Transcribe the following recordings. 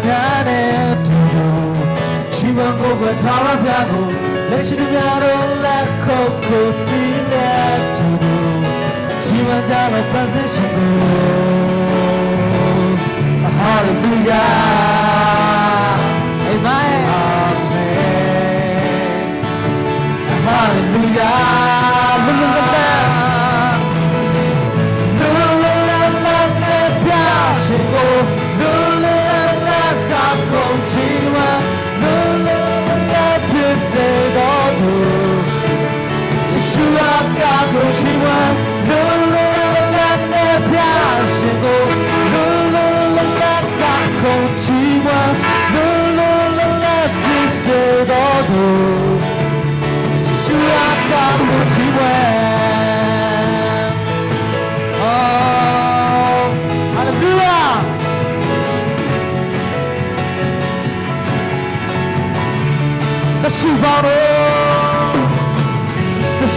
များနဲ့တူတူချီးမွမ်းကိုယ်ပဲထားမပြကိုလက်ရှိများတော့လက်ခုပ်ခုပ်တီးနဲ့တူတူချီးမွမ်းကြတော့ဖန်ဆင်းရှင်ကို Hallelujah Amen Hallelujah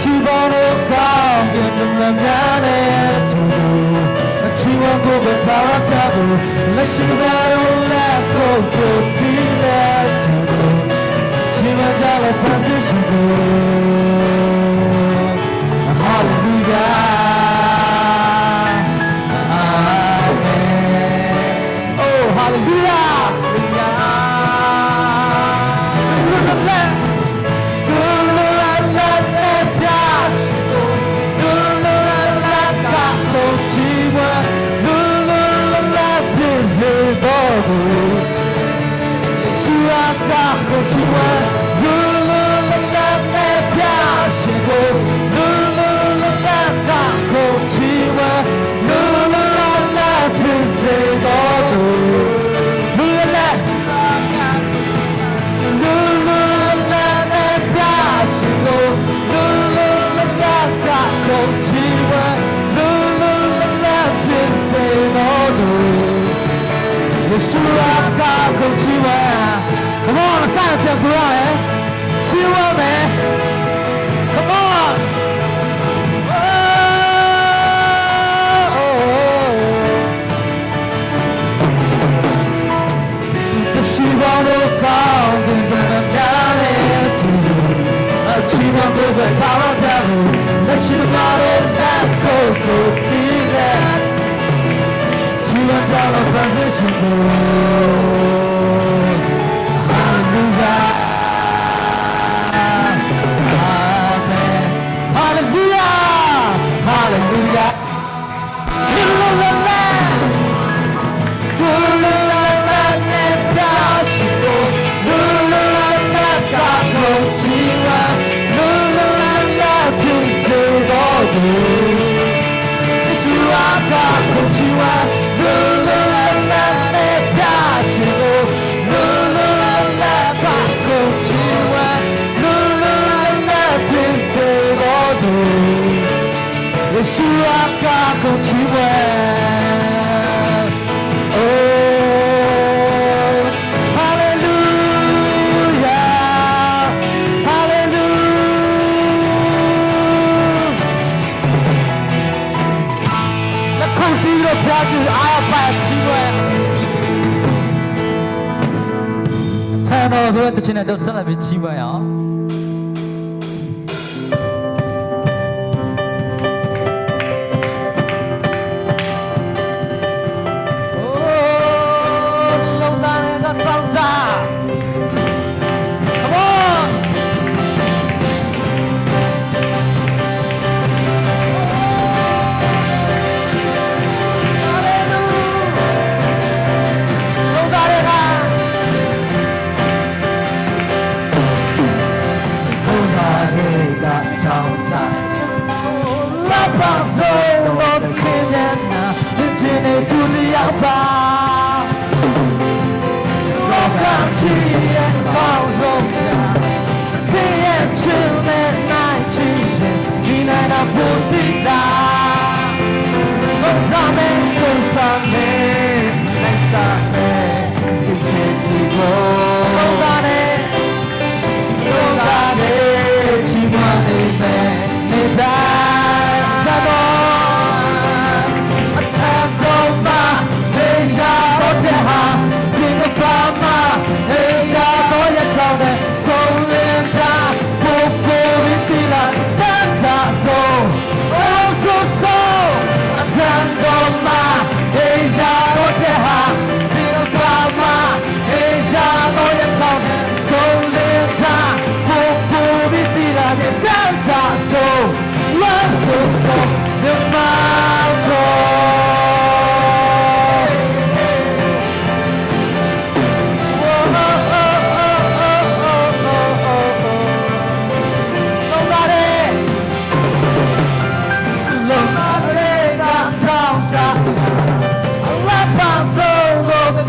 She bought it, come get the man to she won't go but tower travel. Let's see that old lap go to that to she went out of position. Hallelujah. Amen. Oh, hallelujah. Come on, let's sign up just around, cheer up, man. Come on. The sheep on the ground, the gentleman down to you. A cheap on the tower devil. The sheep on that cocoa tea that. She went out of position. Tôi đã nói rất là bị chi vậy hả?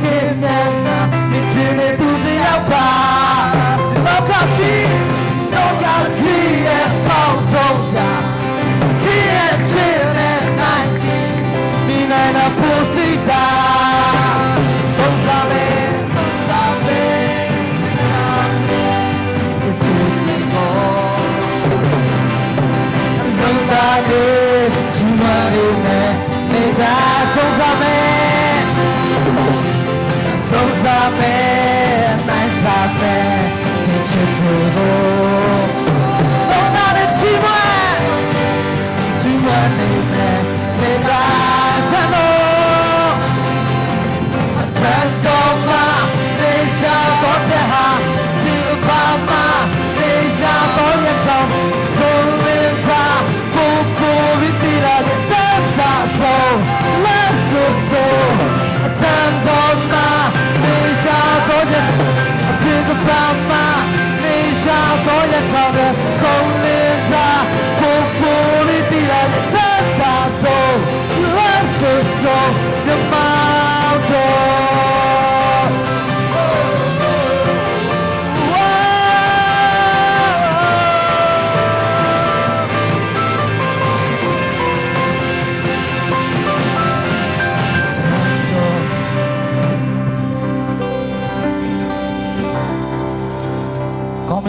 ခင်မျက်နှာမြင်ချင်တဲ့သူတယောက်ပါလောကကြီးလောကကြီးရဲ့ပေါင်းဆုံးရာခင်ရဲ့ချစ်နဲ့နိုင်ခြင်းဒီနိုင်တာဖို့သိတာဆုံးစားမယ်ဆုံးစားမယ်ချီးမွမ်းနေမယ်နေတာဆုံးစားမယ်ဆုံးစားမယ်နိုင်စားမယ်ဒီချစ်သူကိုတော့နာနဲ့ချီးမွမ်းနေမယ်နေတာချမ်းတော်အထက်တော်မှာနေရှာတော့တဲ့ဟာဒီဘာမှနေရှာတော့ရတော့ဆုံးမင်းသားကိုပြီးလာတဲ့သာဆိုလက်ဆိုအထံတော်မှာနေရှာတော့တဲ့အပြစ်ကပါမနေရှာတော့ရတော့တဲ့ဆုံးမင်းသားကိုပြီးလာတဲ့သာဆိုလက်ဆိုမြမ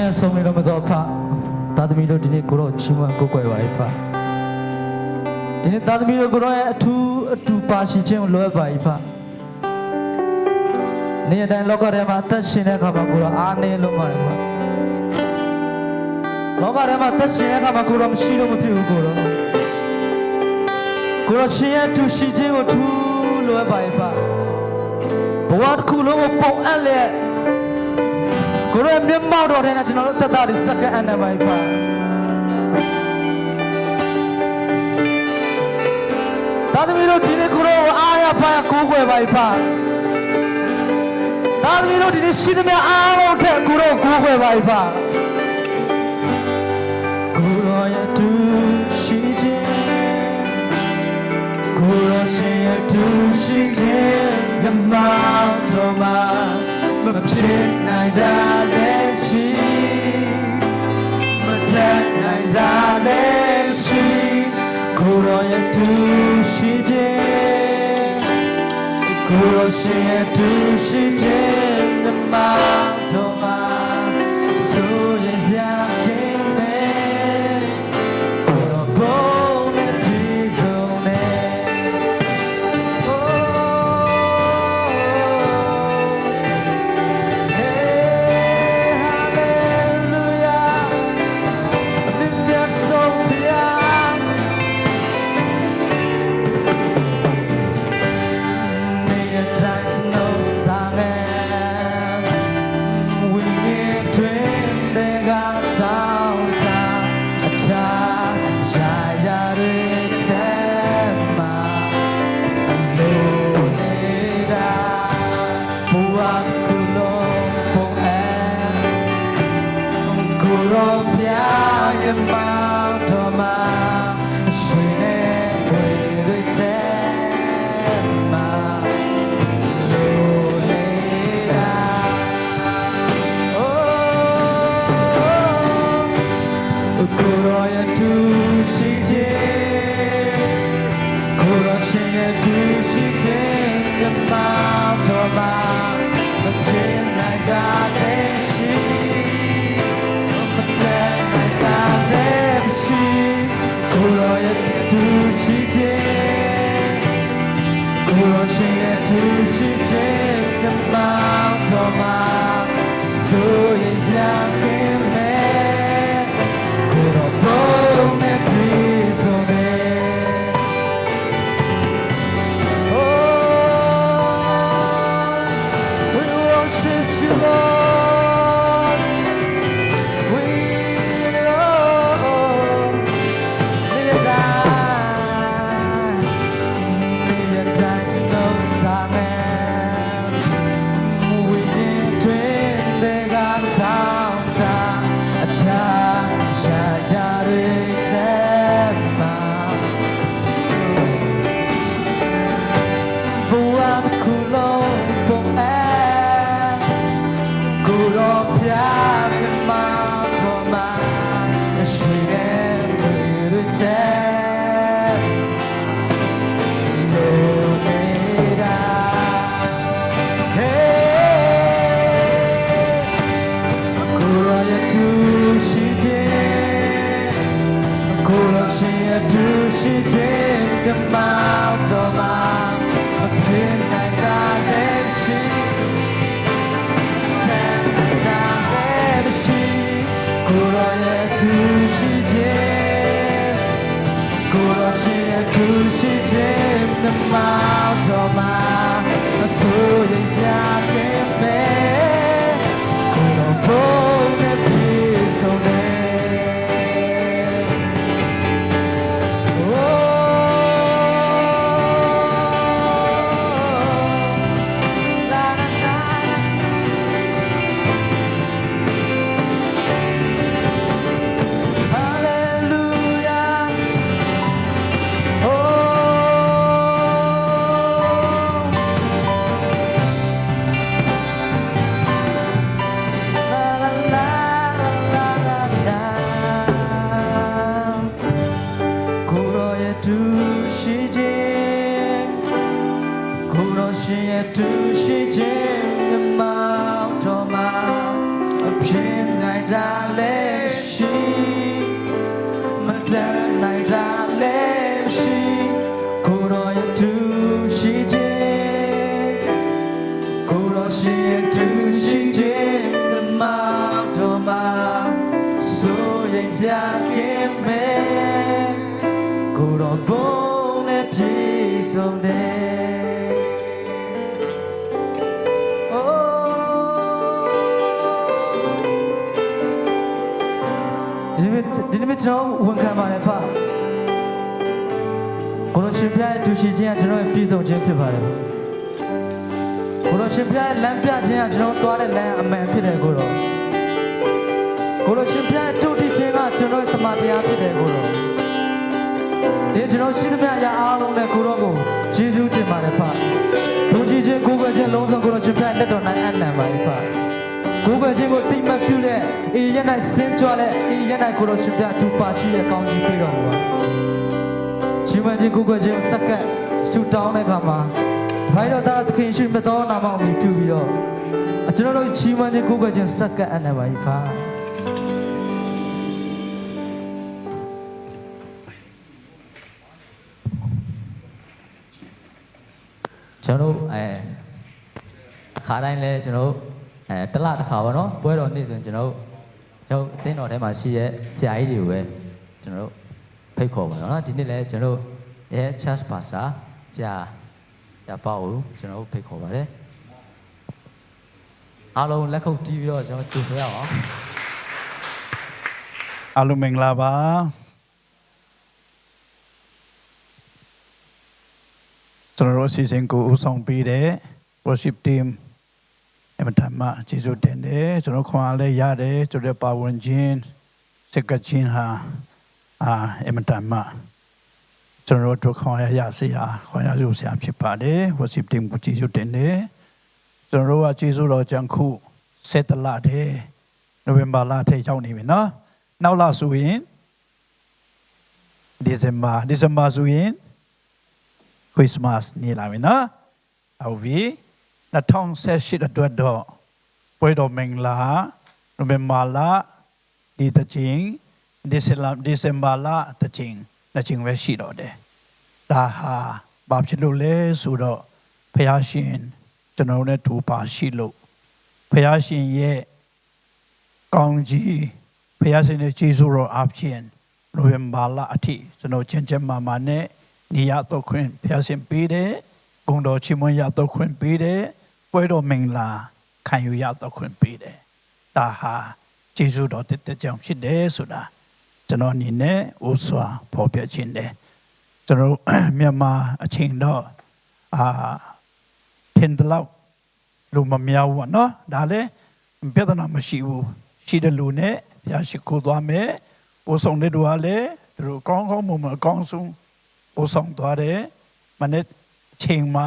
တော်ဆုံးနေတော့မတော်ဖသာသမီတို့ဒီနေ့ကိုတော့ချီးမွမ်းကိုးကွယ်ပါဖဒီနေ့သာသမီတို့ကိုတော့အထူးပါရှိခြင်းကိုလိုအပ်ပါဖနေ့တိုင်းလောကထဲမှာအသက်ရှင်တဲ့အခါမှာကိုတော့အားနည်းလို့ပါတယ်လောကထဲမှာအသက်ရှင်တဲ့အခါမှာကိုတော့မရှိလို့မဖြစ်ဘူးကိုတော့ရှင်ရဲ့သူရှိခြင်းကိုထူးလိုအပ်ပါဖဘဝတစ်ခုလုံးကိုပုံအပ်လျက်ကိုရောမြတ်မောက်တော်တဲ့နဲ့ကျွန်တော်တို့သက်တာတွေစက္ကအန်တယ်ပါဖသာသမီတို့ဒီနေ့ကိုရောအားရပါကိုးကွယ်ပါဖသာသမီတို့ဒီနေ့ရှိသမျှအားလုံးထက်ကိုရောကိုးကွယ်ပါဖကိုရောရဲ့သူရှိခြင်းကိုရောရှင်ရဲ့သူရှိခြင်းမြတ်မောက်တော်မှာမဖြစ်နိုင်တာလည်းရှိမတတ်နိုင်တာလည်းရှိကိုရောရဲ့သူရှိခြင်းကိုရောရှင်ရဲ့သူရှိခြင်းမြတ်မောက်တော်မှာဆိုရင်စရာခင်မယ်ကိုရောဘုံနဲ့ပြည်စုံနဲ့Time to know ရှိခြင်းကိုယ်တော်ရှင်ရဲ့အတူရှိခြင်းမြတ်မောင်တော်မှာမဖြစ်နိုင်တာလည်းရှိတဲ့တာလည်းရှိကိုယ်တော်ရဲ့အတူရှိခြင်းကိုယ်တော်ရှင်ရဲ့အတူရှိခြင်းမြတ်မောင်တော်မှာမဆိုးရင်စရာခင်ပဲကိုယ်တော်ဘုန်းနဲ့ပြည့်စုံတယ်တူရှိခြင်းမြတ်မောင်တော်မှာအဖြစ်နိုင်တာလည်းရှိမတန်နိုင်တာလည်းရှိကိုယ်တော်ရဲ့တူရှိခြင်းကိုယ်တော်ရှိရဲ့တူရှိခြင်းမြတ်မောင်တော်မှာဆိုရင်စရာခင်မဲ့ကိုယ်တော်ဘုန်းနဲ့ပြည့်စုံတယ်ဒီနေ့ကျွန်တော်ဝန်ခံပါတယ်ဖကိုလိုရှင်ပြရဲ့တူရှိခြင်းကကျွန်တော်ရဲ့ပြည်စုံခြင်းဖြစ်ပါတယ်ကိုလိုရှင်ပြရဲ့လမ်းပြခြင်းကကျွန်တော်သွားတဲ့လမ်းအမှန်ဖြစ်တယ်ကိုလိုရှင်ပြရဲ့တူတည်ခြင်းကကျွန်တော်ရဲ့တမန်တရားဖြစ်တယ်ကိုလိုဒီကျွန်တော်ရှိသမျှအရာအားလုံးနဲ့ကိုလိုကိုကျေးဇူးတင်ပါတယ်ဖဒုံကြည်ခြင်းကိုယ်ွယ်ခြင်းလုံးစုံကိုလိုရှင်ပြရဲ့လက်တော်၌အနံပါတယ်ဖကိုယ်ွယ်ခြင်းကိုတိတ်မှတ်ပြုတဲ့အေးရ၌စင်ကြွတဲ့အေးရ၌ကိုလိုရှင်ပြတူပါရှိတဲ့ကောင်းကြီးပေးတော်မူပါချီးမွမ်းခြင်းကိုယ်ွယ်ခြင်းစက္ကန့်ဆူတောင်းတဲ့အခါမှာဘိုင်းတော်သားသခင်ရှိမြတ်သောနာမကိုပြုပြီးတော့ကျွန်တော်တို့ချီးမွမ်းခြင်းကိုယ်ွယ်ခြင်းစက္ကန့်အနံပါ၏ဖာကျွန်တော်ခါတိုင်းလဲကျွန်တော်တလတစ်ခါပါနော်ပွဲတော်နေ့ဆိုရင်ကျွန်တော်အသင်းတော်ထဲမှာရှိတဲ့ဆရာကြီးတွေကိုပဲကျွန်တော်ဖိတ်ခေါ်ပါတော့နော်ဒီနေ့လဲကျွန်တော်ရဲ့ church pastor ကြာပေါ့ကိုကျွန်တော်ဖိတ်ခေါ်ပါတယ်အားလုံးလက်ခုပ်တီးပြီးတော့ကျွန်တော်ကြိုဆိုရအောင်အားလုံးမင်္ဂလာပါကျွန်တော်အစီအစဉ်ကိုဦးဆောင်ပေးတဲ့ worship teamအမတမကျေးဇူးတင်တယ်ကျွန်တော်ခွန်အားလည်းရတယ်ကျွန်တော်ပါဝင်ခြင်းစကချင်းဟာအမတမကျွန်တော်တို့ခွန်အားရစေရခွန်အားရစေဖြစ်ပါတယ် worship team ကိုကျေးဇူးတင်တယ်ကျွန်တော်ကကျေးဇူးတော်ကြောင့်ခု7လတဲ့နိုဝင်ဘာလထဲရောက်နေပြီနော်နောက်လဆိုရင်ဒီဇင်ဘာဆိုရင်ခရစ်စမတ်နေလာပြီနော်ဟုတ်ပြီ2018အတွက်တော့ပွဲတော်မင်္ဂလာနိုဝင်ဘာလဒီတချင်းဒီဇင်ဘာလတချင်းနှစ်ချင်းပဲရှိတော့တယ်ဒါဟာဘာဖြစ်လို့လဲဆိုတော့ဖယားရှင်ကျွန်တော်နဲ့တူပါရှိလို့ဖယားရှင်ရဲ့ကောင်းကြီးဖယားရှင်ရဲ့ကျေးဇူးတော်အဖြစ်နိုဝင်ဘာလအထိကျွန်တော်ချင်းမာမာနဲ့နေရတော့ခွင့်ဖယားရှင်ပေးတယ်ဂုဏ်တော်ချီးမွမ်းရတော့ခွင့်ပေးတယ်ပွဲတော်မင်္ဂလာခံယူရတော့ခွင့်ပေးတယ်ဒါဟာကျေးဇူးတော်တဲ့ကြောင့်ဖြစ်တယ်ဆိုတာကျွန်တော်အနေနဲ့ဥစွာဖော်ပြခြင်းတယ်ကျွန်တော်မြန်မာအချိန်တော့ထင်တယ်လို့လူမများဘူးเนาะဒါလည်းပြဿနာမရှိဘူးရှိတဲ့လူနဲ့ဘုရားရှိခိုးသွားမယ်ပို့ဆောင်တဲ့သူကလည်းသူတို့ကောင်းမွန်အကောင်းဆုံးပို့ဆောင်သွားတယ်မနေ့အချိန်မှာ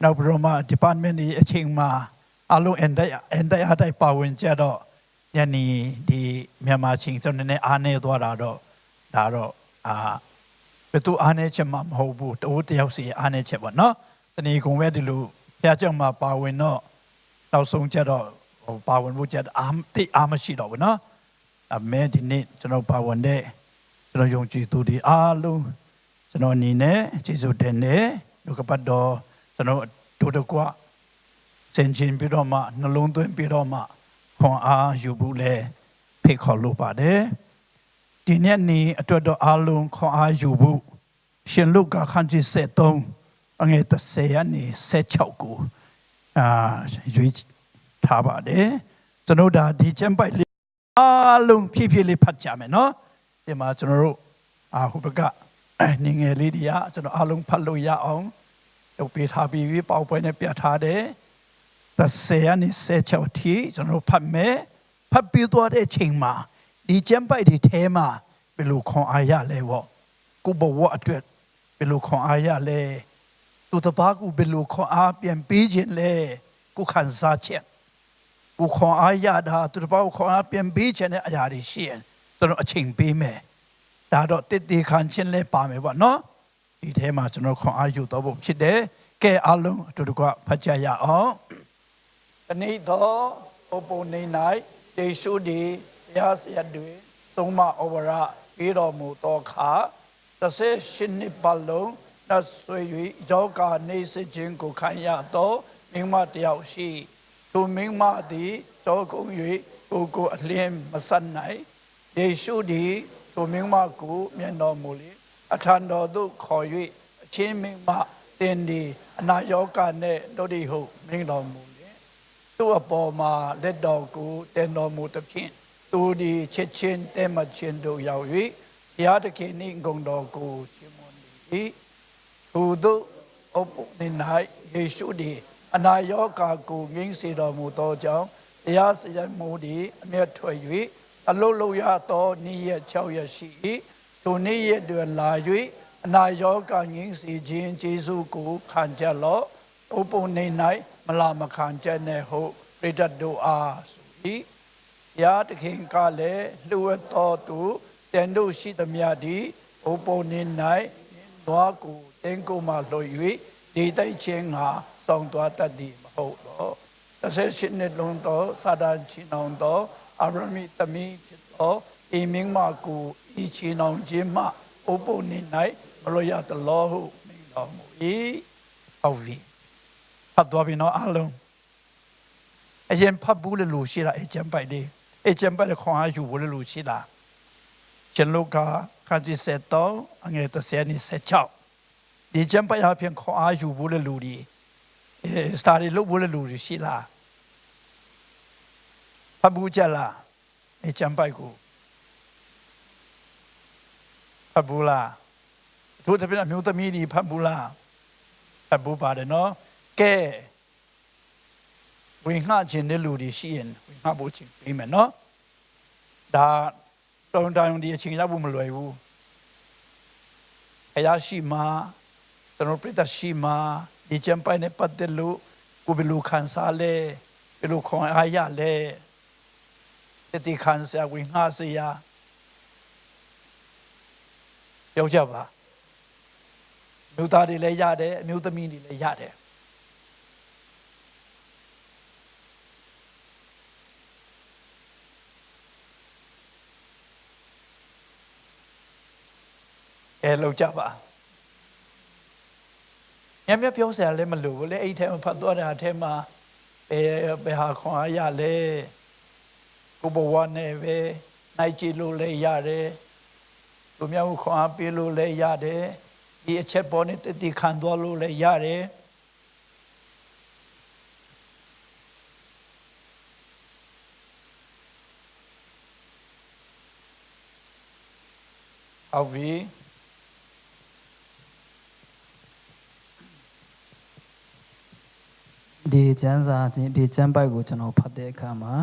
နောက်ပြီးတော့မှ department ကြီးအချိန်မှာအလုံးအန်တိုင်းပါဝင်ကြတော့ညနေဒီမြန်မာချင်းကျွန်တော်နည်းနည်းအားနေသွားတာတော့ဒါတော့ဘယ်သူအားနေချက်မှမဟုတ်ဘူးတိုးတယောက်စီအားနေချက်ပေါ့နော်တဏီကုံပဲဒီလိုဖျားကြောင်မှာပါဝင်တော့နောက်ဆုံးချက်တော့ပါဝင်ဖို့ချက်အားမရှိတော့ဘူးနော် အမဲဒီနေ့ကျွန်တော်ပါဝင်တဲ့ကျွန်တော်ယုံကြည်သူတွေအားလုံးကျွန်တော်အနေနဲ့ကျေးဇူးတင်တယ်လူကပတ်တော်ကျွန်တော်တို့တကွစင်ချင်းပြီးတော့မှနှလုံးသွင်းပြီးတော့မှခွန်အားယူဖို့လဲဖိတ်ခေါ်လိုပါတယ်ဒီနေ့နေ့အတွက်တော့အားလုံးခွန်အားယူဖို့ရှင်လုကာခန်းကြီး73အငယ်30ကနေ16ကိုရွေးထားပါတယ်ကျွန်တော်ဒါဒီကျမ်းပိုက်လေးအားလုံးဖြည်းဖြည်းလေးဖတ်ကြမယ်နော်ဒီမှာကျွန်တော်တို့ဟိုဘကနေငယ်လေးတွေကကျွန်တော်အားလုံးဖတ်လို့ရအောင်လုပ်ပေးထားပြီးပေါက်ပွဲနဲ့ပြထားတယ်30ကနေ16ထိကျွန်တော်ဖတ်မယ်ဖတ်ပြီးသွားတဲ့အချိန်မှာဒီကျမ်းပိုက်ဒီထဲမှာဘယ်လိုခွန်အားရလဲပေါ့ကိုဘဝအတွက်ဘယ်လိုခွန်အားရလဲသူတပါးကိုဘယ်လိုခွန်အားပြန်ပေးခြင်းလဲကိုခံစားချက်ကိုခွန်အားရတာသူတပါးကိုခွန်အားပြန်ပေးခြင်းတဲ့အရာတွေရှိရင်ကျွန်တော်အချိန်ပေးမယ်ဒါတော့တည်တည်ခံခြင်းလဲပါမယ်ပေါ့နော်ဒီထဲမှာကျွန်တော်ခွန်အားယူတော့ဖို့ဖြစ်တယ်ကဲအားလုံးအတူတကွဖတ်ကြရအောင်တနေ့တော့အပေါ်နေ၌ယေရှုသည်ဘုရားဆရာတွေသုံးမဩဝါဒပေးတော်မူသောအခါ38နှစ်ပတ်လုံးနတ်ဆွေ၍ယောဂနေစစ်ခြင်းကိုခံရသောမိန်းမတယောက်ရှိသူမိန်းမသည်ကြောကုန်၍ကိုအလင်းမဆက်နိုင်ယေရှုသည်သူမိန်းမကိုမျက်တော်မူလေအထံတော်သို့ခေါ်၍အချင်းမိန်းမတင်သည်အနာယောဂနှင့်တို့သည်ဟုမိန့်တော်မူလေသူအပေါ်မှာလက်တော်ကိုတင်တော်မူသဖြင့်သူသည်ချက်ချင်းတဲမချင်းတို့ရောက်၍ဘုရားသခင်နှင့်ဂုဏ်တော်ကိုချီးမွမ်း၏သူတို့အပေါ်၌ယေရှုသည်အနာယောဂကိုငြိမ်းစေတော်မူသောကြောင့်တရားစရမှုသည်အမျက်ထွက်၍အလုလုရသောနေ့ရက်6ရက်ရှိ၏ထိုနေ့ရက်တွင်လာ၍အနာယောဂငြိမ်းစေခြင်းကျေးဇူးကိုခံကြလော့အပေါ်နေ၌မလာမခံကြနဲ့ဟုပရိသတ်တို့အားဆို၏ဘုရားသခင်ကလည်းလှူတော်သူတန်တို့ရှိသမျှသည်အပေါ်နေ၌နွားကိုတင်းကိုမှလှူ၍ဒီတိုက်ချင်းငါဆောင်သွားတတ်သည်မဟုတ်တော့38နှစ်လုံးသောစာဒန်ချီနောင်သောအာဗြဟမိသမီးဖြစ်သောဤမင်းမကိုဤချီနောင်ခြင်းမှအပေါ်နေ၌မလို့ရတလောဟုမိန့်တော်မူ၏ဟုတ်ပြီဖတ်တော်ပြီနော်အားလုံးအရင်ဖတ်ဘူးလေလို့ရှိတာအကျမ်းပိုက်လေးအကျမ်းပိုက်ခွန်အားယူဘူးလေလို့ရှိတာကျွန်လုကာခန်းကြီး73အငယ်30နဲ့16ဒီကျမ်းပိုက်အပြင်ခွန်အားယူဘူးလေလို့ဒီစတာရီလို့ဘူးလေလို့ရှိလားဖတ်ဘူးကြလားအကျမ်းပိုက်ကိုဖတ်ဘူးလားတို့တပည့်အမျိုးသမီးဒီဖတ်ဘူးလားဖတ်ဘူးပါတယ်နော်ကဲဝင်ငှခြင်းတဲ့လူတွေရှိရင်ဝင်ငှဖို့ချင်းပြီးမယ်နော်ဒါတုံတောင်ဒီအချိန်ရောက်ဖို့မလွယ်ဘူးအရာရှိမှကျွန်တော်ပြတ်ရှိမှဒီချမ်ပိုင်နဲ့ပတ်သက်လို့ကိုဘယ်လိုခံစားလဲဘယ်လိုခွန်အားရလဲဒီခံစားဝင်ငှစရာပြောကြပါမြို့သားတွေလည်းရတယ်အမျိုးသမီးတွေလည်းရတယ်လောက်ကြပါညမြပြောစရာလည်းမလိုဘူးလေအဲ့ထဲမှာဖတ်သွားတဲ့ဟာထဲမှာဘယ်ဟာခွန်အားရလဲကိုဘဝနဲ့ပဲနိုင်ကြည့်လို့လည်းရတယ်သူများကိုခွန်အားပေးလို့လည်းရတယ်ဒီအချက်ပေါ်နဲ့တည်ခံသွားလို့လည်းရတယ်ဟုတ်ပြီဒီကျမ်းစာဒီကျမ်းပိုက်ကိုကျွန်တော်ဖတ်တဲ့အခါမှာ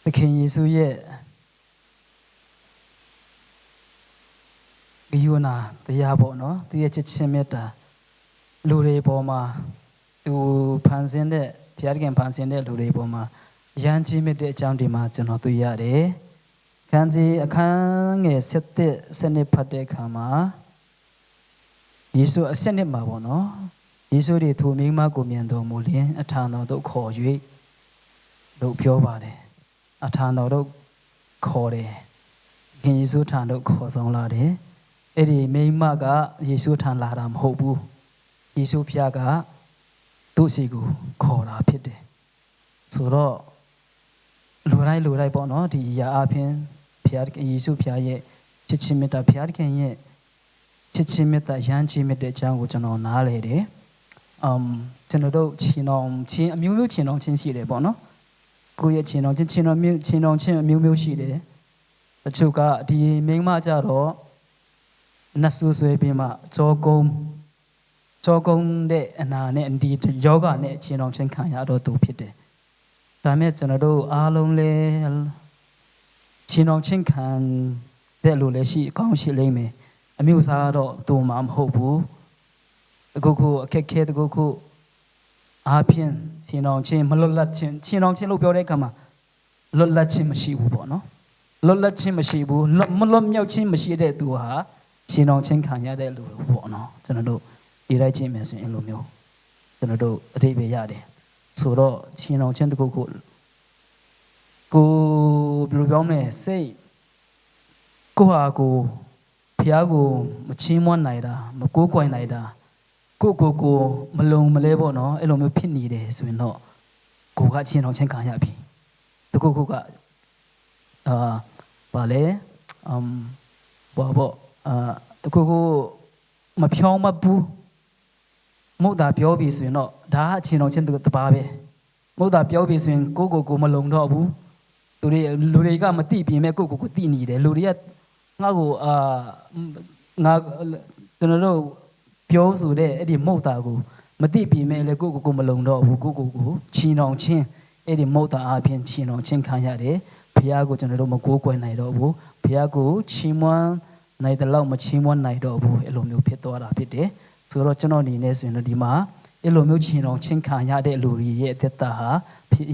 သခင်ယေရှုရဲ့ဂရုဏာတရားပေါ့နော်သူရဲ့ချစ်ချင်းမေတ္တာလူတွေပေါ်မှာသူဖန်ဆင်းတဲ့ဘုရားခင်ဖန်ဆင်းတဲ့လူတွေပေါ်မှာရမ်းကြီးမြတ်တဲ့အကြောင်းဒီမှာကျွန်တော်တွေ့ရတယ်ခန်းကြီးအခန်းငယ်7စနစ်ဖတ်တဲ့အခါမှာယေရှုအဆက်နှစ်မှာပေါ့နော်ယေရှုတွေသူမိန်းမကိုမြင်တော်မူလျင်အထံတော်သို့ခေါ်၍လို့ပြောပါတယ် အထာတော်တို့ခေါ်တယ်ခင်ယေရှုထံတို့ခေါ်ဆောင်လာတယ်အဲ့ဒီမိမကယေရှုထံလာတာမဟုတ်ဘူးယေရှုဖျားကသူ့စီကိုခေါ်တာဖြစ်တယ်ဆိုတော့လူတိုင်းပေါ့နော်ဒီအရာအပြင်ဖျားယေရှုဖျားရဲ့ချစ်ချင်းမေတ္တာဖျားခင်ရဲ့ချစ်ချင်းမေတ္တာရမ်းချင်းမေတ္တာအကြောင်းကိုကျွန်တော်နားလည်တယ်ကျွန်တော်တို့ချီနှောင်ချင်းအမျိုးမျိုးချီနှောင်ချင်းရှိတယ်ပေါ့နော်ကိုယ့်ရဲ့ချီနှောင်ချင်းအမျိုးမျိုးရှိတယ်တချို့ကဒီမိန်းမကြတော့နတ်ဆူဆွဲပြီးမှကြောကုန်းတဲ့အနာနဲ့ဒီယောဂနဲ့ချီနှောင်ချင်းခံရတော့သူဖြစ်တယ်ဒါမဲ့ကျွန်တော်တို့အားလုံးလည်းချီနှောင်ချင်းခံတဲ့လူလည်းရှိအကောင်းရှိလိမ့်မယ်အမျိုးအစားတော့သူမှမဟုတ်ဘူးအခုအခက်ခဲတခုအားဖြင့်ချီနှောင်ချင်းမလွတ်လပ်ချင်းချီနှောင်ချင်းလို့ပြောတဲ့အခါမှာလွတ်လပ်ချင်းမရှိဘူးပေါ့နော်လွတ်လပ်ချင်းမရှိဘူးမလွတ်မြောက်ချင်းမရှိတဲ့သူဟာချီနှောင်ချင်းခံရတဲ့လူပေါ့နော်ကျွန်တော်တို့ဒီလိုက်ချင်းမယ်ဆိုရင်အဲ့လိုမျိုးကျွန်တော်တို့အတိတ်ပဲရတယ်ဆိုတော့ချီနှောင်ချင်းတခုကိုဘယ်လိုပြောမလဲစိတ်ကိုဟာကိုဖျားကိုမချီးမွမ်းနိုင်တာမကိုးကွယ်နိုင်တာကိုမလုံမလဲပေါ့နော်အဲ့လိုမျိုးဖြစ်နေတယ်ဆိုရင်တော့ကိုကချီနှောင်ချင်းခံရပြီတခုကဘာလဲဘာပေါ့တခုမဖြောင်းမဘူးမဟုတ်တာပြောပြီဆိုရင်တော့ဒါကချီနှောင်ချင်းတပါးပဲမဟုတ်တာပြောပြီဆိုရင်ကိုမလုံတော့ဘူးလူတွေကမသိပြင်မဲ့ကိုသိနေတယ်လူတွေကငါ့ကိုငါကျွန်တော်တို့ပြောဆိုတဲ့အဲ့ဒီမုတ်တာကိုမသိပြင်မဲ့လေကိုမလုံတော့ဘူးကိုချီနှောင်ချင်းအဲ့ဒီမုတ်တာအပြင်ချီနှောင်ချင်းခံရတယ်ဖះကိုကျွန်တော်တို့မကိုးကွယ်နိုင်တော့ဘူးဖះကိုချီးမွမ်းနိုင်တဲ့လောက်မချီးမွမ်းနိုင်တော့ဘူးအဲ့လိုမျိုးဖြစ်သွားတာဖြစ်တယ်ဆိုတော့ကျွန်တော်အနေနဲ့ဆိုရင်တော့ဒီမှာအဲ့လိုမျိုးချီနှောင်ချင်းခံရတဲ့လူတွေရဲ့အသက်တာဟာ